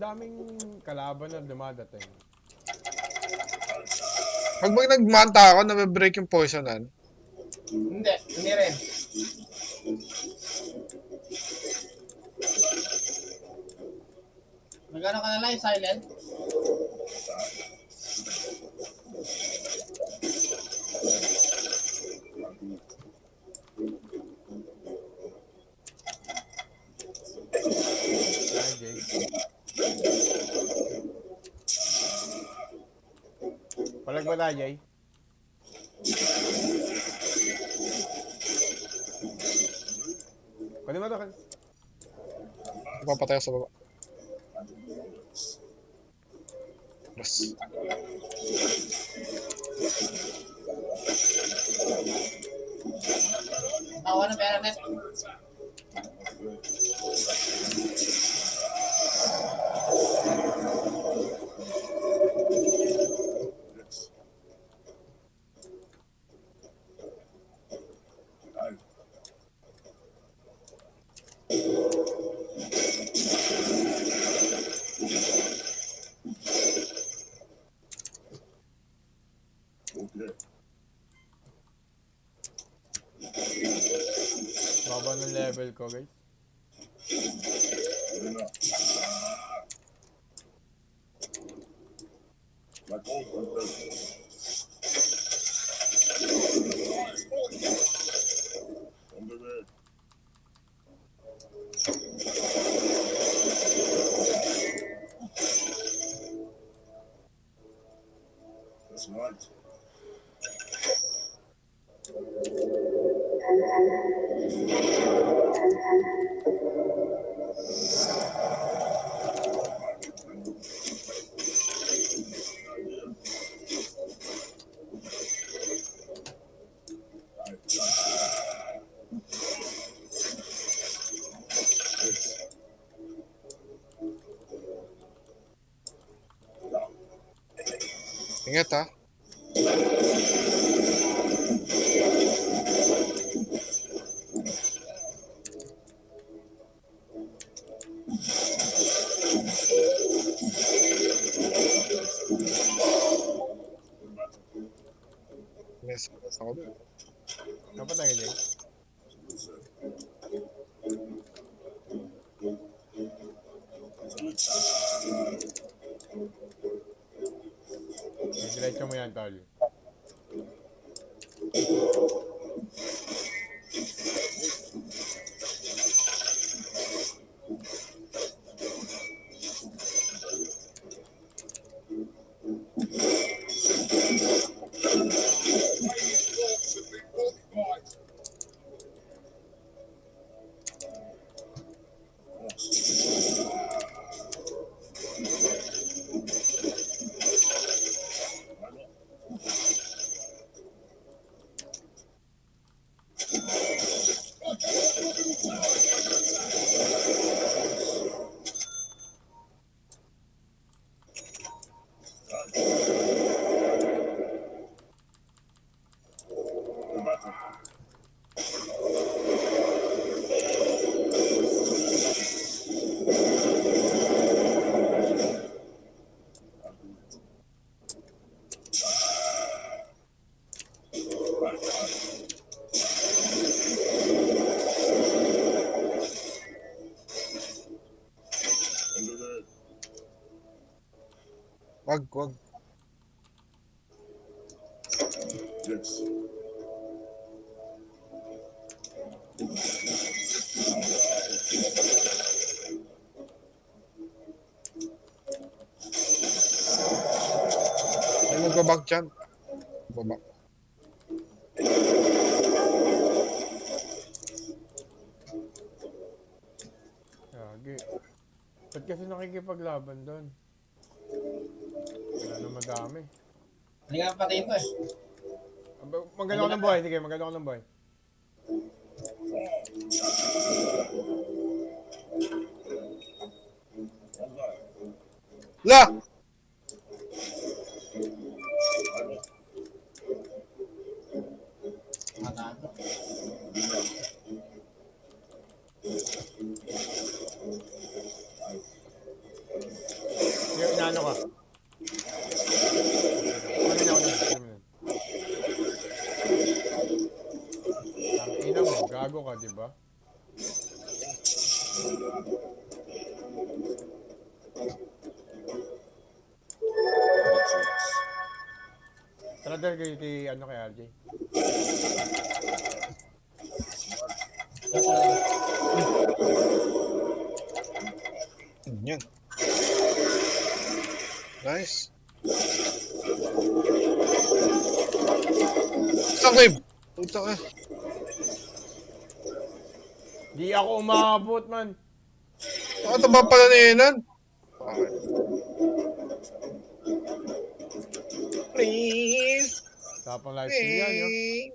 daming kalaban na dumadating. Pag nagmanta ako, nabibreak yung poisonan. Hindi rin. Magano ka na lang yung silent? Ay, Jay. Palag ba tayo, Jay? Pwede ba ito? Papatay ako sa baba. Yes. Tawa na pera net. Okay. Baba ng level ko, guys. Good enough. Like all brothers. On the way. That's right. Ingat ha. Miss ako doon. Dapat tayo, Jay. Diretso mo yan, tol. Wag. Yes. May magbabag dyan. Magbabag. Yagi. Ba't kasi nakikipaglaban doon? Wala na madami. Hindi nga patayin ko eh. Magano ko ng buhay. Sige, magano ko ng buhay. La! Matado. battle kay ano kay RJ. Yan. Nice. Isang wave. Puta ka. Di ako umabot man. Nakataba pala ni Enan. Please. Tapang live stream yan yun. Please.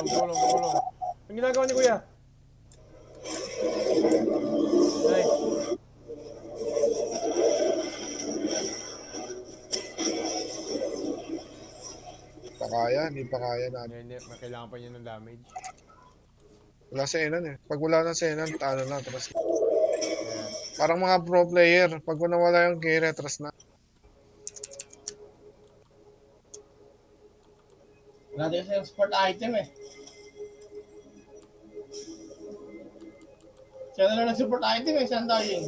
Tulong. Ang ginagawa ni Kuya? Nice. Hindi pa kaya na. Hindi, kailangan pa niya ng damage. Wala si Enan eh. Pag wala na si Enan, talo na. Tapos, Ayan. parang mga pro player. Pag nawala yung key, retras na. Wala din sa sport item eh. Siya na lang nag-support item eh, siya ang dying.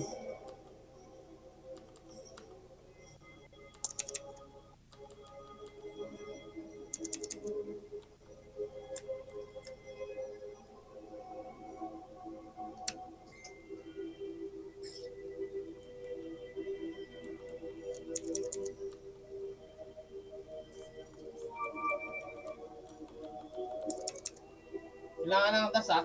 Kailangan ng tas ah.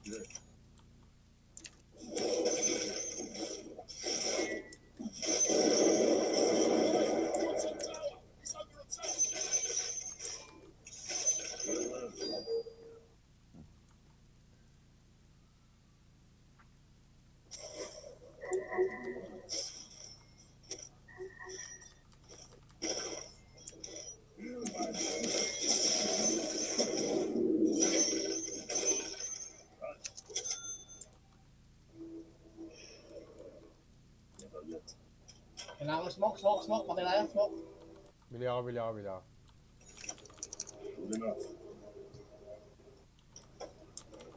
Okay. Kailangan mo smoke. Patay tayo, smoke. Bili ako. Good enough.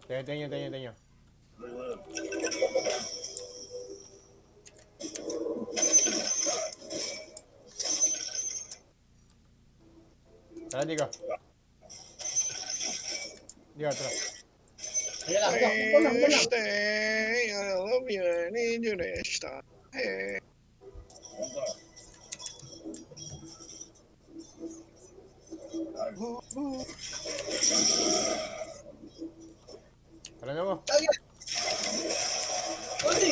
Tingnan. They live. Tara, di ka. Tara. Ayun lang, ito lang. Stay, I love you, I need you to stay. Tara na mo. Uy! Uy!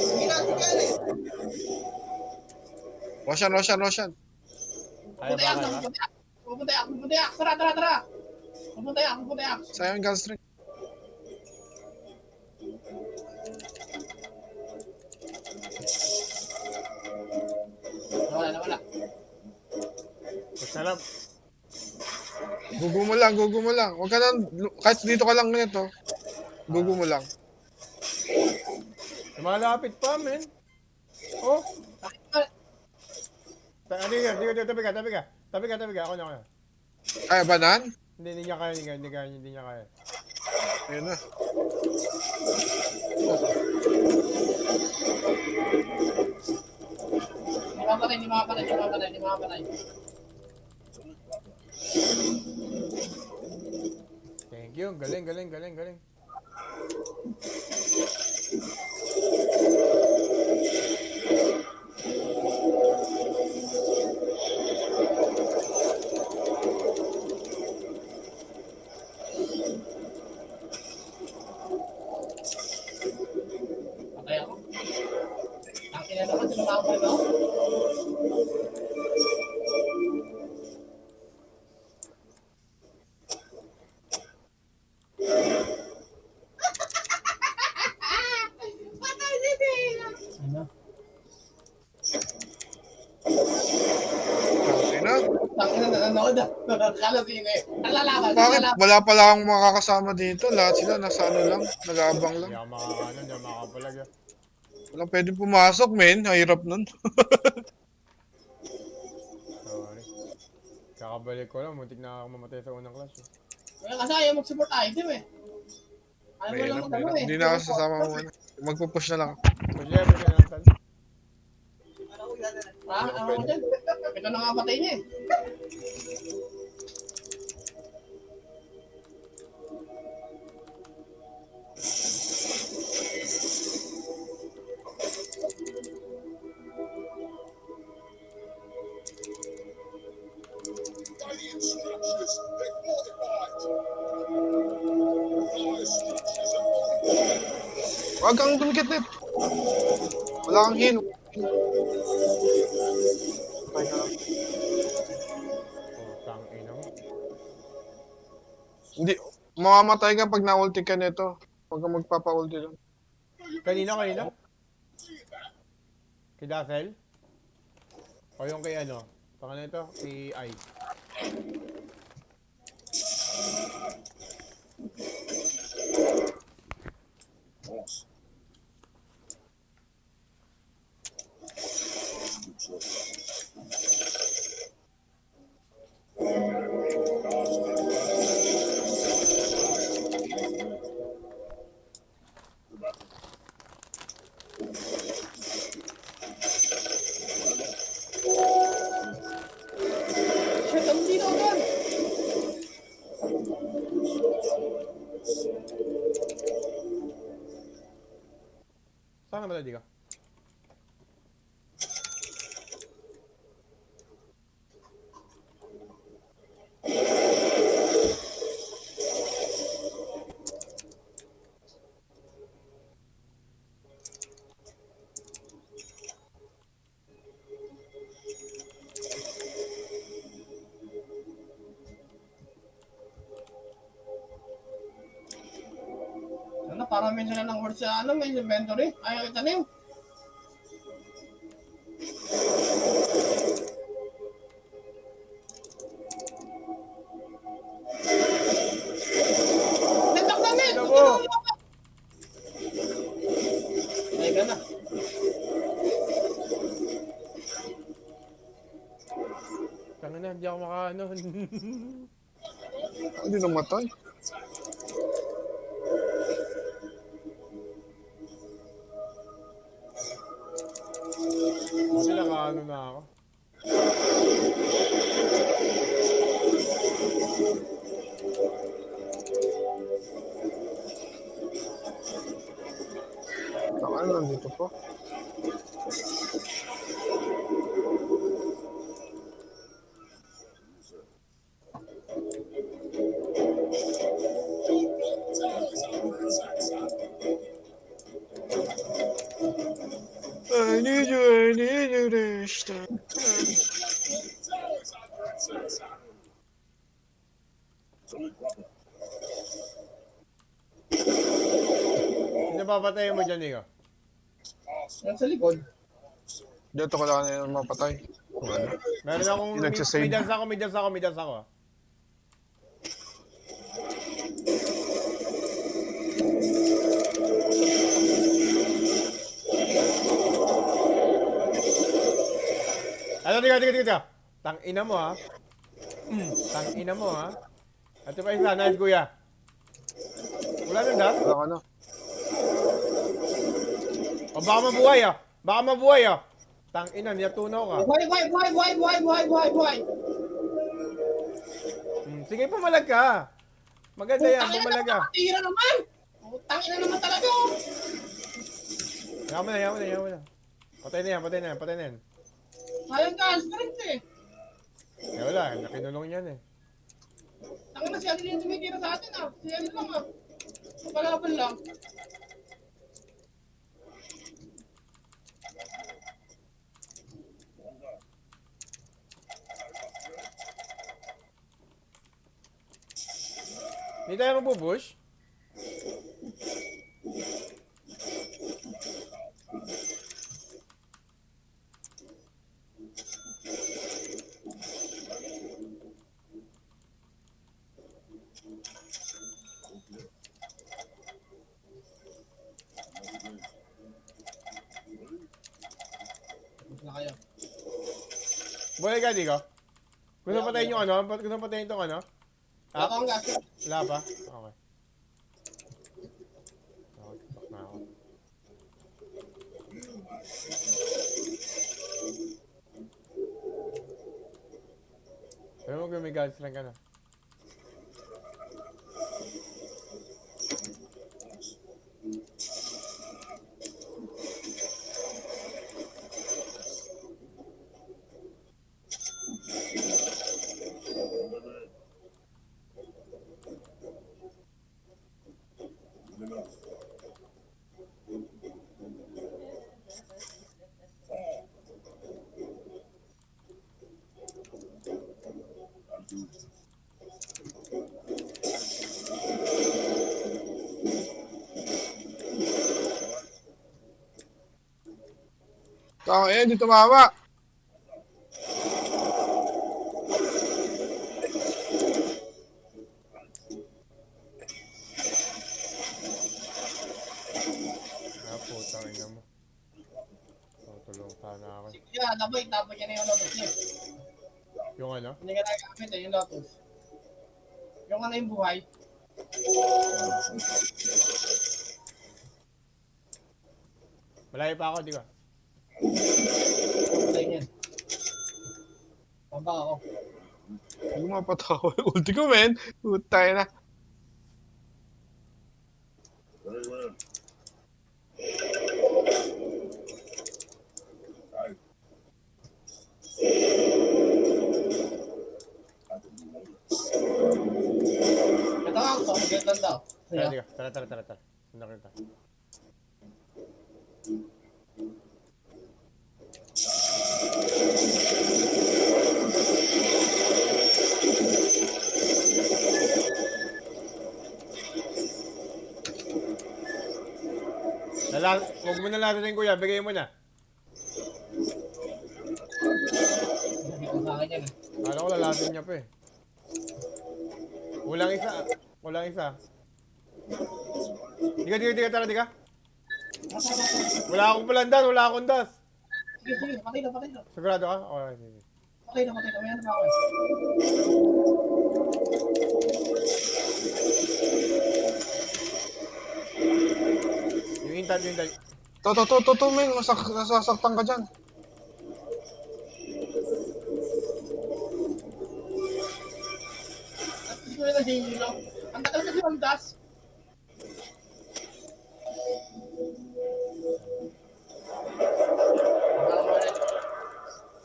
Hindi natin kaya eh. Roshan. Kaya ba? Pupuntayak. Tara. Pupuntayak. Sayang yung gunstring. Nawala. Masarap. Gugu mo lang. Huwag ka nang, kahit dito ka lang nito. Gugu mo lang. Lumalapit pa, men. Oh. Tabi ka. Ako na. Kaya ba nan? Hindi niya kaya. Ayun na. Hindi mapatay. Thank you. Galing. Patay ako. Ang ina naman, sinumabay ba ako? Kala sino eh. Ang lalaban, ang Bakit? lalaban. Wala pala akong makakasama dito. Lahat sila nasa ano lang, nag-aabang lang. Hindi ako makakaano, hindi ako makakapalag. Walang pwede pumasok, men. Hirap nun. Sorry. Kakabalik ko lang, muntik na ako mamatay sa unang class. Eh. Kaya kasi ayaw mag-support item eh. Ayaw mo lang Mahirap, mag-ano mahirap. eh. Hindi na ako sasama mo. Magpupush na lang ako. Push na lang tal. Ha? Ano ko dyan? Ito na nga patay niya eh. Daily instructions, they're fortified. Our structures are fortified. Huwag kang dumikit, Net. Wala kang heal. Patay ka lang. Oh, tangina mo. Hindi. Mamamatay ka pag na-ulti ka nito. Huwag kang magpapa-ulti lang. Kanina? Kay Dazzle? O yung kay ano? Pangalan ito? Si Ai. Shit, ang dito doon. Saan naman di ka? Ano, parang mention na ng word sa ano, may inventory. Ayaw itanim. Netak na, Ned! Ano mo? Ay, gana. Tangina, hindi ako makaano. Hindi namatay. Buti nakaano na ako. Ano nandito po? Your blood tower is under attack, sir. I need you rest. Your tower is under attack, sir. Sino papatay mo dyan, Nico? Yan sa likod. Dito ko lang na mapatay. Kung ano. Meron akong, Yung nagsasave. may dance ako. Ano, tiga. Tang ina mo ha. Tang ina mo ha. At pa isa, nice kuya. Wala nang das? Wala ka na. O baka mabuhay ah. Tang ina, niyatunaw ka. Buhay. Sige, pumalag ka. Maganda yan, Putang ina pumalag ka. naman, tira naman. Putang ina naman talaga. Oh. Yaman na. Patay na yan. Sayang ka, strength eh. Wala, nakinulong yan eh. Tangin na si Adeline tumitira sa atin ah. Si Adeline lang ah. Palaban lang. Hindi tayo magbubush? Buhay ka, di ko? Gusto mo patayin yung ano? Gusto mo patayin itong ano? Wala kang gas. Wala pa? Okay. Nakatipak na ako. Pero mo may guns lang ka na. Di tumama. Ah, putang ina mo. Tutulong sana ako. Yeah, labay, tapos yan na yung lotus niya. Yung ano? Hindi ka nagamit eh, yung lotus. Yung ano yung buhay. Malayo pa ako, di ko? Patay niyan. Pambak ako. Hindi mapatawa yung ulti ko, men. Putay na. Very well. Ito nga, pamagitan daw. Tara, di ko. Tara. Sundan kita. Huwag mo na lalatin, kuya. Bigay mo na. Sabi ko sa akin yan eh. Kala ko lalatin niya pa eh. Kulang isa. Di ka, tara, di ka. Wala akong palandas, wala akong das. Sige, patay na. Sigurado ka? Okay, sige. Patay na. May ano pa ako eh. Yung intan. To, men. Nasasaktan ka dyan. At gusto nila sa inyo lang. Ang tagal kasi ang gas.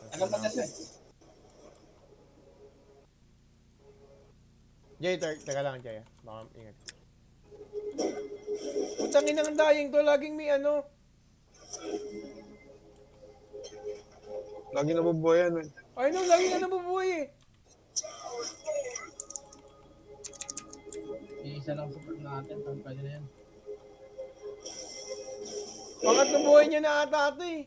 Tagal pa gas eh. Jay, teka lang, Jay. Baka ingat. Putang ina ng dying to, laging may ano. Lagi nabubuhayan, men. Ay no, laging ano nabubuhay eh. Iisa lang support natin. Pwede na yan. Pangatlong buhay niya na ata ito eh.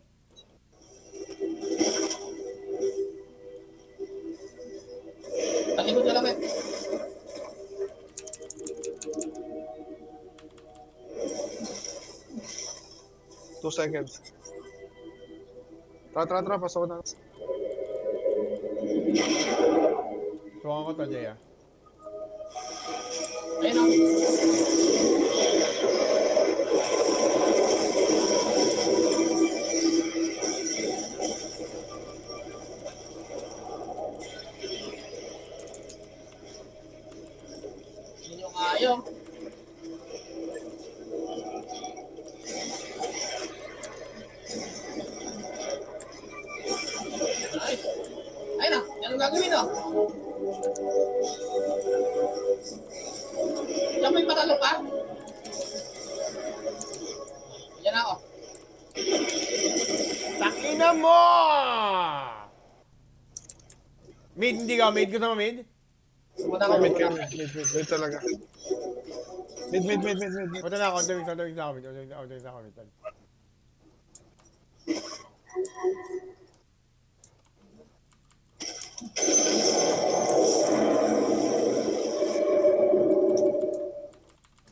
Talikod ka lang eh. Two seconds. Tara, pasok na. Suwakan ko to, Jay ah. Ayun o. Yun yung ayaw. Ayun na, yan ang gagawin o. Diyan may patalo pa. Yan ako. Takina mo! Mid, hindi ka. Mid, gusto mo mid? Pumunta ako. Mid talaga. Mid. Punta na ako, underwings na ako mid. Underwings na ako mid.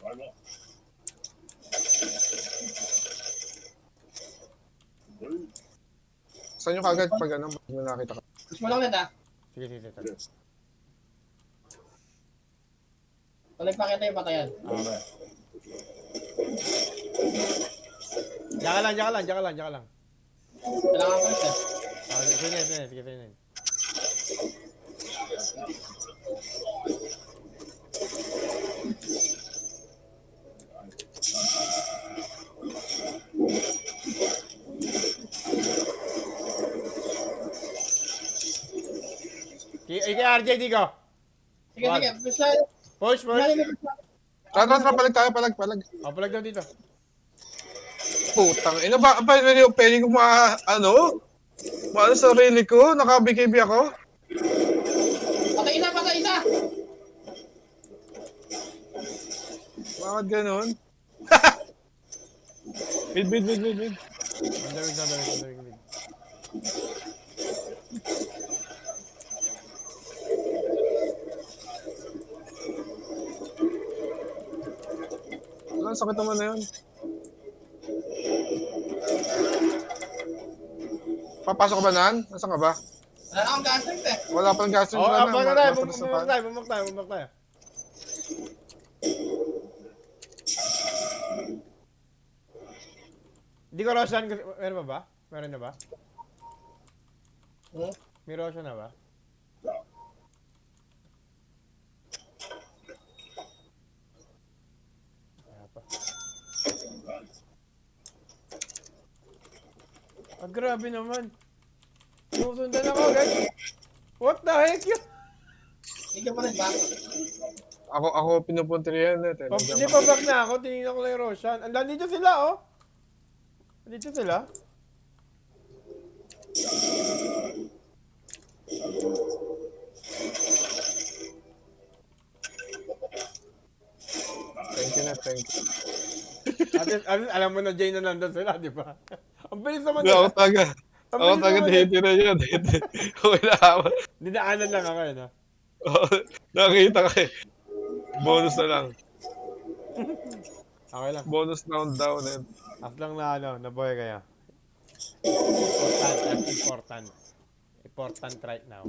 Right off. Buksan nyo kagad pag ano, pag may nakita ka. Push mo lang ulit, ha? Sige, sige, sige. Kung nagpakita yung patayan. Okay. Diyan ka lang. Kailangan ko rin, Sige. Kay RJ, di ko. Sige, Wag. sige. Push na. Push. Tara, palag tayo, palag. O, palag daw dito. Putang ina ba? Pwede ko maano sarili ko? Naka-BKB ako? Patay isa! Bakit ganun? Mid. Mandamig. Ang sakit naman na yun. Papasok ka ba naan? Nasaan ka ba? Wala na akong gas tank, eh. Wala pang gas O, bumag tayo. Di ko Roshan, meron ba? Meron na ba? Hmm? May Roshan na ba? Wala pa. Grabe naman. Susundan ako, guys. What the heck yun? Hindi ka pa rin ba? Ako pinupunta yan. Hindi pa back na ako. Tinignan ko lang yung Roshan. Nandito sila, oh. Nandito sila. Thank you. Alam mo na Jay na nandun sila, di ba? Ang bilis naman Ako nila. taga. Ang Ako bilis taga naman dito na yun. Okay na ako. Dinaanan lang ako, no? Nakita ka eh. Bonus na lang. Okay lang. Bonus round down. As lang na nabuhay kayo. Important right now.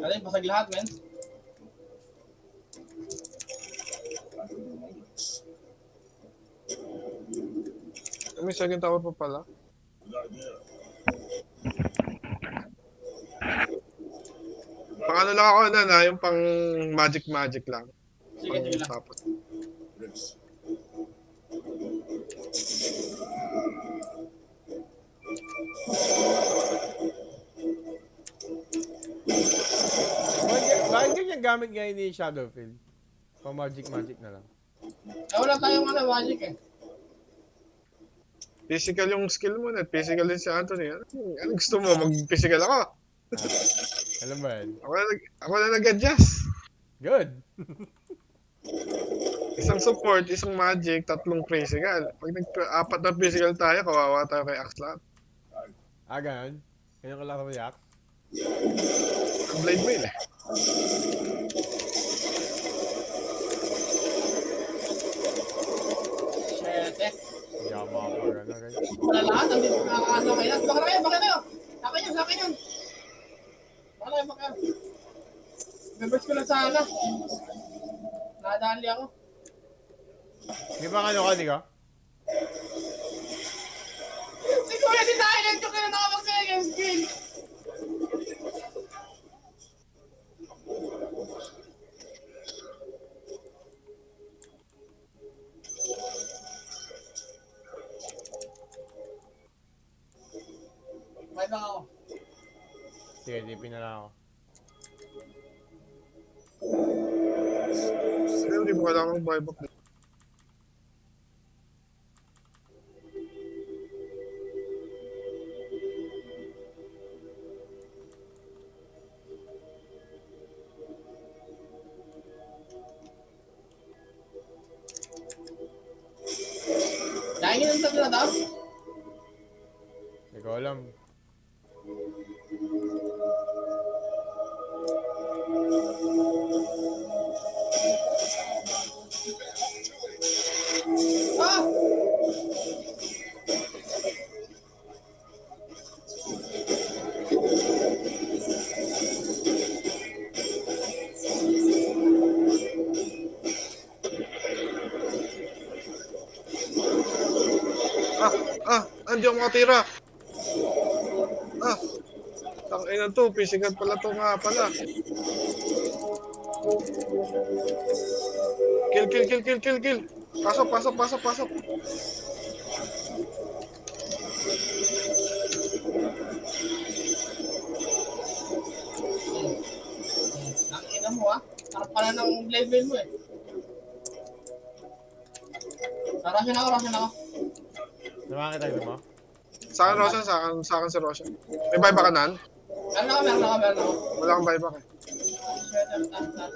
Alin, basag lahat, men. May second tower pa pala. Pang ano lang ako na, yung pang magic lang. Sige, sige lang. Tapos. Bakit ganyan gamit ngayon ni Shadowfield? Pang magic na lang. Wala tayong magic, eh. Physical yung skill mo na. Physical din si Anthony. Ano gusto mo? Mag-physical ako. Alam ba yan? Ako na nag-adjust. Good. Isang support, isang magic, 3 physical. Pag nag-4 na physical tayo, kawawa tayo kay Axlat. Ganun? Ganyan ko lang sa Yak? Ang blade mail eh. Shit, eh. Hindi ako makapag guys. Wala lahat, nandito nakakaano kayo. Baka kayo. Sa akin yun. Baka kayo. Members ko lang sana. Nadali ako. Di ba ano ka, di ka? Si Kuya si Silent yung kaya nakapag-second skill. May bang ako. Sige, tipin na lang ako. Hindi mo kailangan buyback. Dahil yun ang sabi na daw. Hindi ko alam. Hindi ako makatira. Tangina to, physical pala to nga pala. Kill. Pasok. Ang ina mo ah. Sarap pala ng level mo eh. Russian ako. Naman kita mo? Sa akin, Roshan, sa akin si Roshan. May buyback ka nan? Meron ako. Wala kang buyback eh. Taas.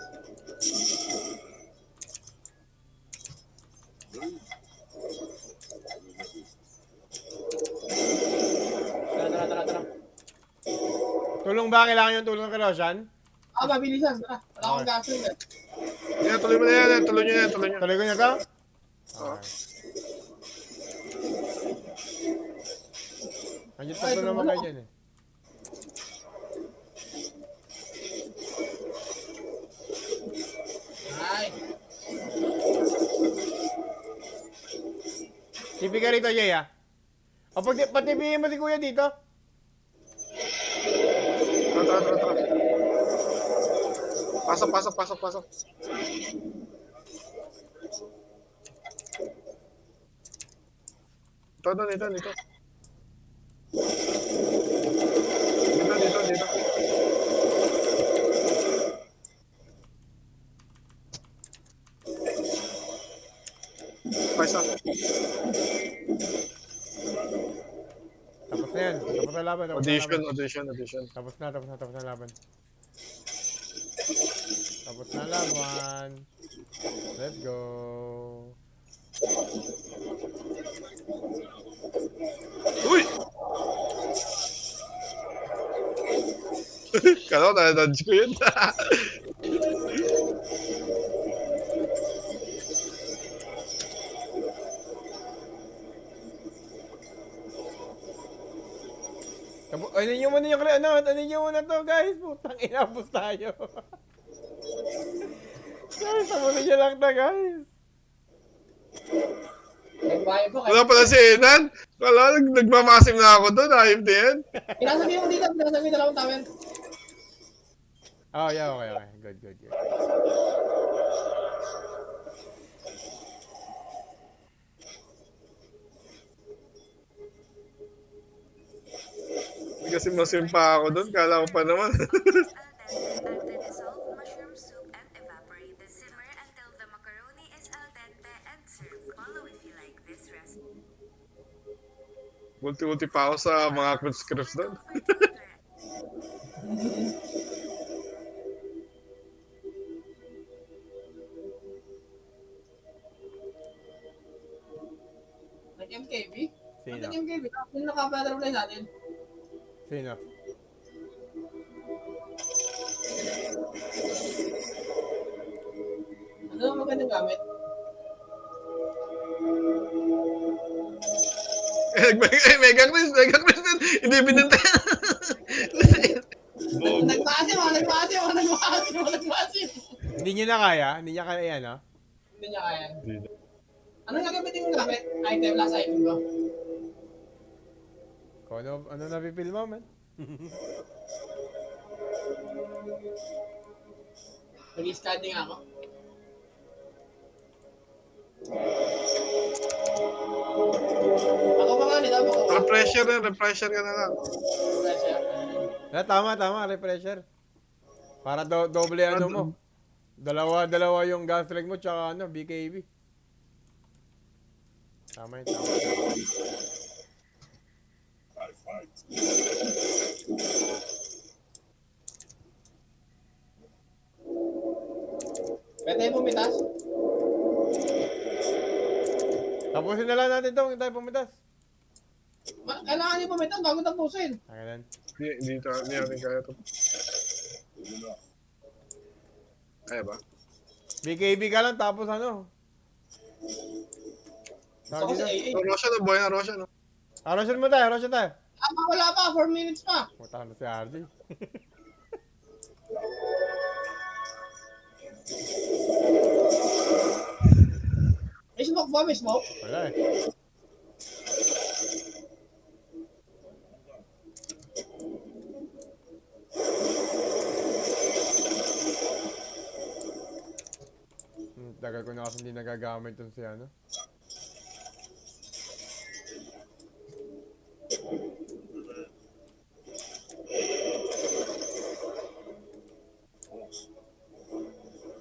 Tara. Tulong ba? Kailangan yung tulong kay Roshan? Mabilisan. Tara. Wala akong gasoil eh. Yan, tuloy mo na yan. Tuloy nyo. Tuloy ko na to? Oo. Andiyan tatlo naman kayo dyan eh. Ay. Tipi ka rito, Jay, ah. O, patipihin mo si Kuya dito. Tara. Pasok. Dito. Dito. Paisa. Tapos na yan. Tapos na laban. Audition. Tapos na laban. Tapos na laban. Let's go. Uy! Kala ko na-dodge ko yun. Ano nyo muna to, guys. Putang inabos tayo. Guys, tapunin nyo lang to, guys. Nagbayo po Wala pala si Enan. Wala, nagmamasim na ako doon. Ayop din yan. Pinasabi mo dito, dalawang tower. Oh, yeah, okay. Good. Kasi masim pa ako doon. Kala ko pa naman. Al dente, dissolve mushroom soup and evaporate the simmer until the macaroni is al dente and serve. Follow if you like this recipe. Ulti-ulti pa ako sa mga crips doon. Nag-MKB? Sino? Nag-MKB? Yung naka-butterfly natin. Sino? Ano ang magandang gamit? Mega Chris din. Hindi binenta. Nagpasim. Hindi nyo na kaya? Hindi niya kaya yan, no? Hindi niya kaya. Anong gagamitin yung gamit? Item, last item ko. Kung ano napipil mo, man? Nag-scanning ako. Ako pa nga nito. Refresher ka na lang. Tama, refresher. Para doble ano mo. Dalawa yung gas flag mo, tsaka BKB. Tama. I fight. Pwede yung pumitas? Tapusin na lang natin ito, hindi tayo pumitas. Kailangan yung pumitas bago tapusin. Ayan. Hindi natin kaya ito. Kaya ba? BKB ka lang, tapos ano? Gusto ko sa AA. Roshan o boy na Roshan. Roshan mo tayo. Wala pa, 4 minutes pa. Puta na si RJ. May smoke ba? May smoke? Wala eh. Tagal ko na kasi hindi nagagamit dun si ano.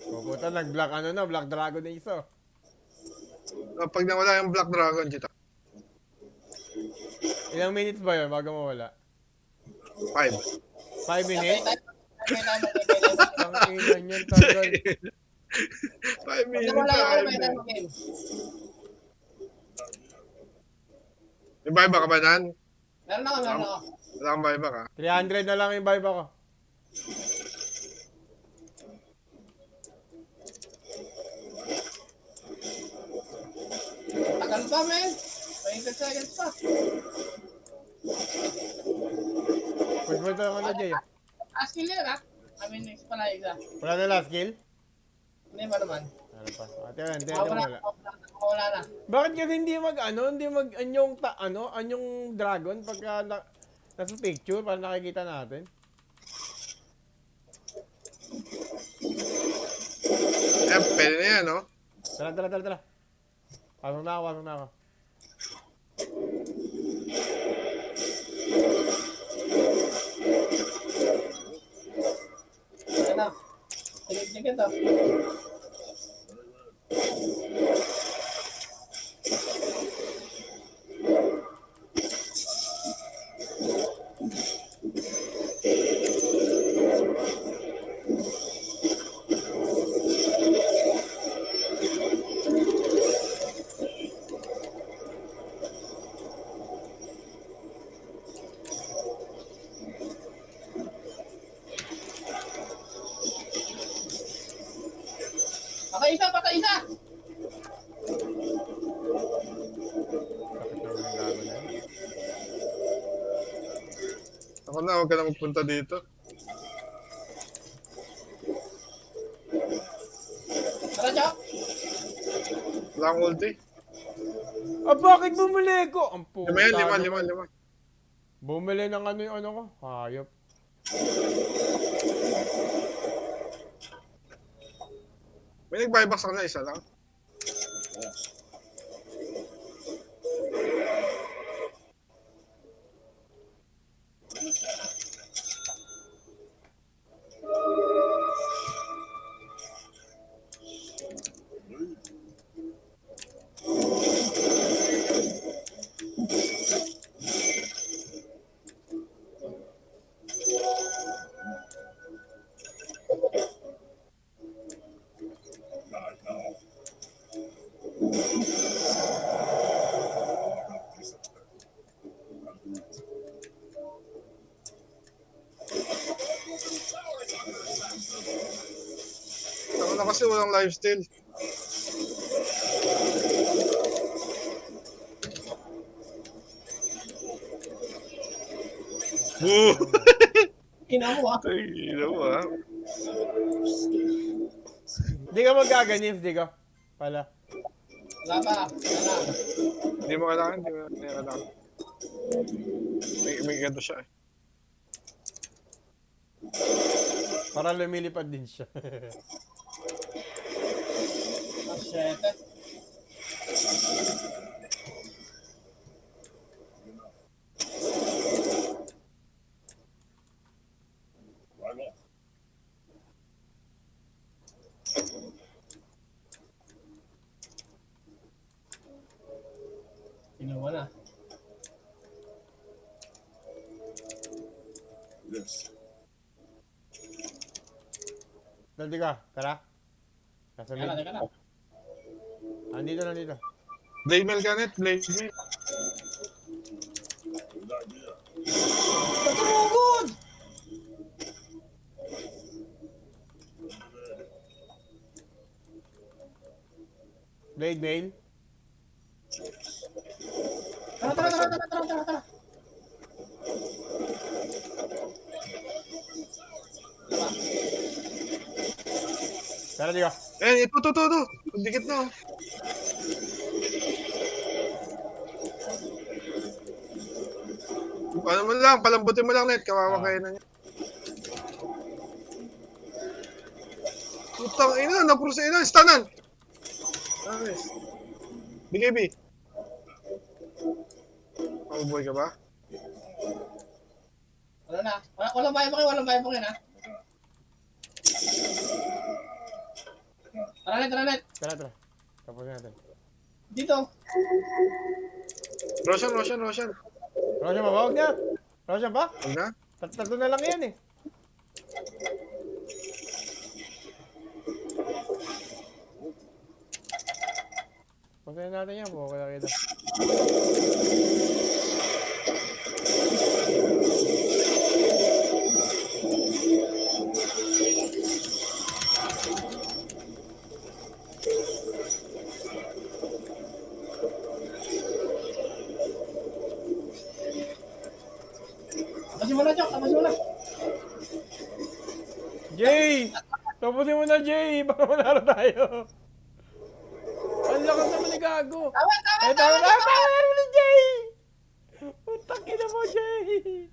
Puputa, nag-black ano na, Black Dragon na isa. Pag nawala yung Black Dragon, Chita. Ilang minutes ba yun bago mawala? 5. 5 minutes? Sabay tayo mag-game. Ang ina niyan, tagal. 5 minutes. Wala ako, Five sabay tayo minutes. mag-game. May buyback ka ba nan? Meron ako, meron ako. Wala kang buyback, ha? 300 na lang yung vibe ako. Tagal pa, men. 20 seconds pa. Push mo ito ako na, Jay. Last kill yun, ha? I mean, next pala isa. Wala na last kill? Hindi ba naman? Ano pa? Ate, hindi Wala, wala. wala na. Bakit kasi hindi hindi anyong anyong dragon pagka nasa picture para nakikita natin? Pwede na yan, no? Tara. Pasok na ako. Ayan na. Tigit-tigit, ha? Patay isa! Sakit na ulit dragon na. Ako na, huwag ka na magpunta dito. Tara, Chok! Wala akong ulti. Bakit bumili ko? Ang puta. Lima. Bumili ng ano yung ano ko? Hayop. May nag-buyback sa kanila, isa lang. Ako na kasi walang lifesteal. Woo! Kinawa. Ino mo, ha? Di ka magaganif, di ka? Pala. Wala pa. Wala. Hindi mo kailangan, hindi mo kailangan. May ganito siya, eh. Para lumilipad din siya. Ah, shit. Right off. Kinuha na. Yes. Nandito ka, tara. Nasa Teka na, mid. teka na. Nandito. Blade mail ka, net. Blade mail. Good idea. Good! Blade mail. Tara. Tara, di ka. Ito. Dikit na, oh. Ano mo lang, palambutin mo lang, net. Kawawa kayo na niya. Putang ina, na-process na. Stanan! Nice. BKB. Mabubuhay ka ba? Wala na. Walang bayan pa kayo, walang bayan pa kayo na. Tara net. Tara. Tapusin natin. Dito. Roshan. Roshan ba? Huwag niya. Roshan ba? Huwag na? Tatlo na lang yan eh. Pagkain natin yan, buka na kita. Tapusin mo na, Chok. Tapusin mo na. Jay! Tapusin mo na, Jay! Baka manalo tayo. Ang lakas naman ni Gago. Tama. Tama ni Jay! Putak ina mo, Jay!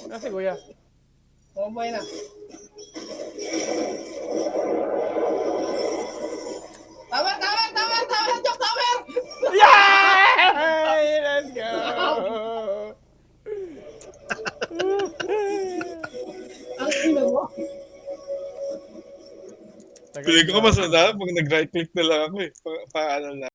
Kasi kuya. Mabuhay na. Tama, Chok. Tama. Yay! Let's go! Ang ina mo. Pili ko mas madami pag nag-right click na lang ako eh. Paano na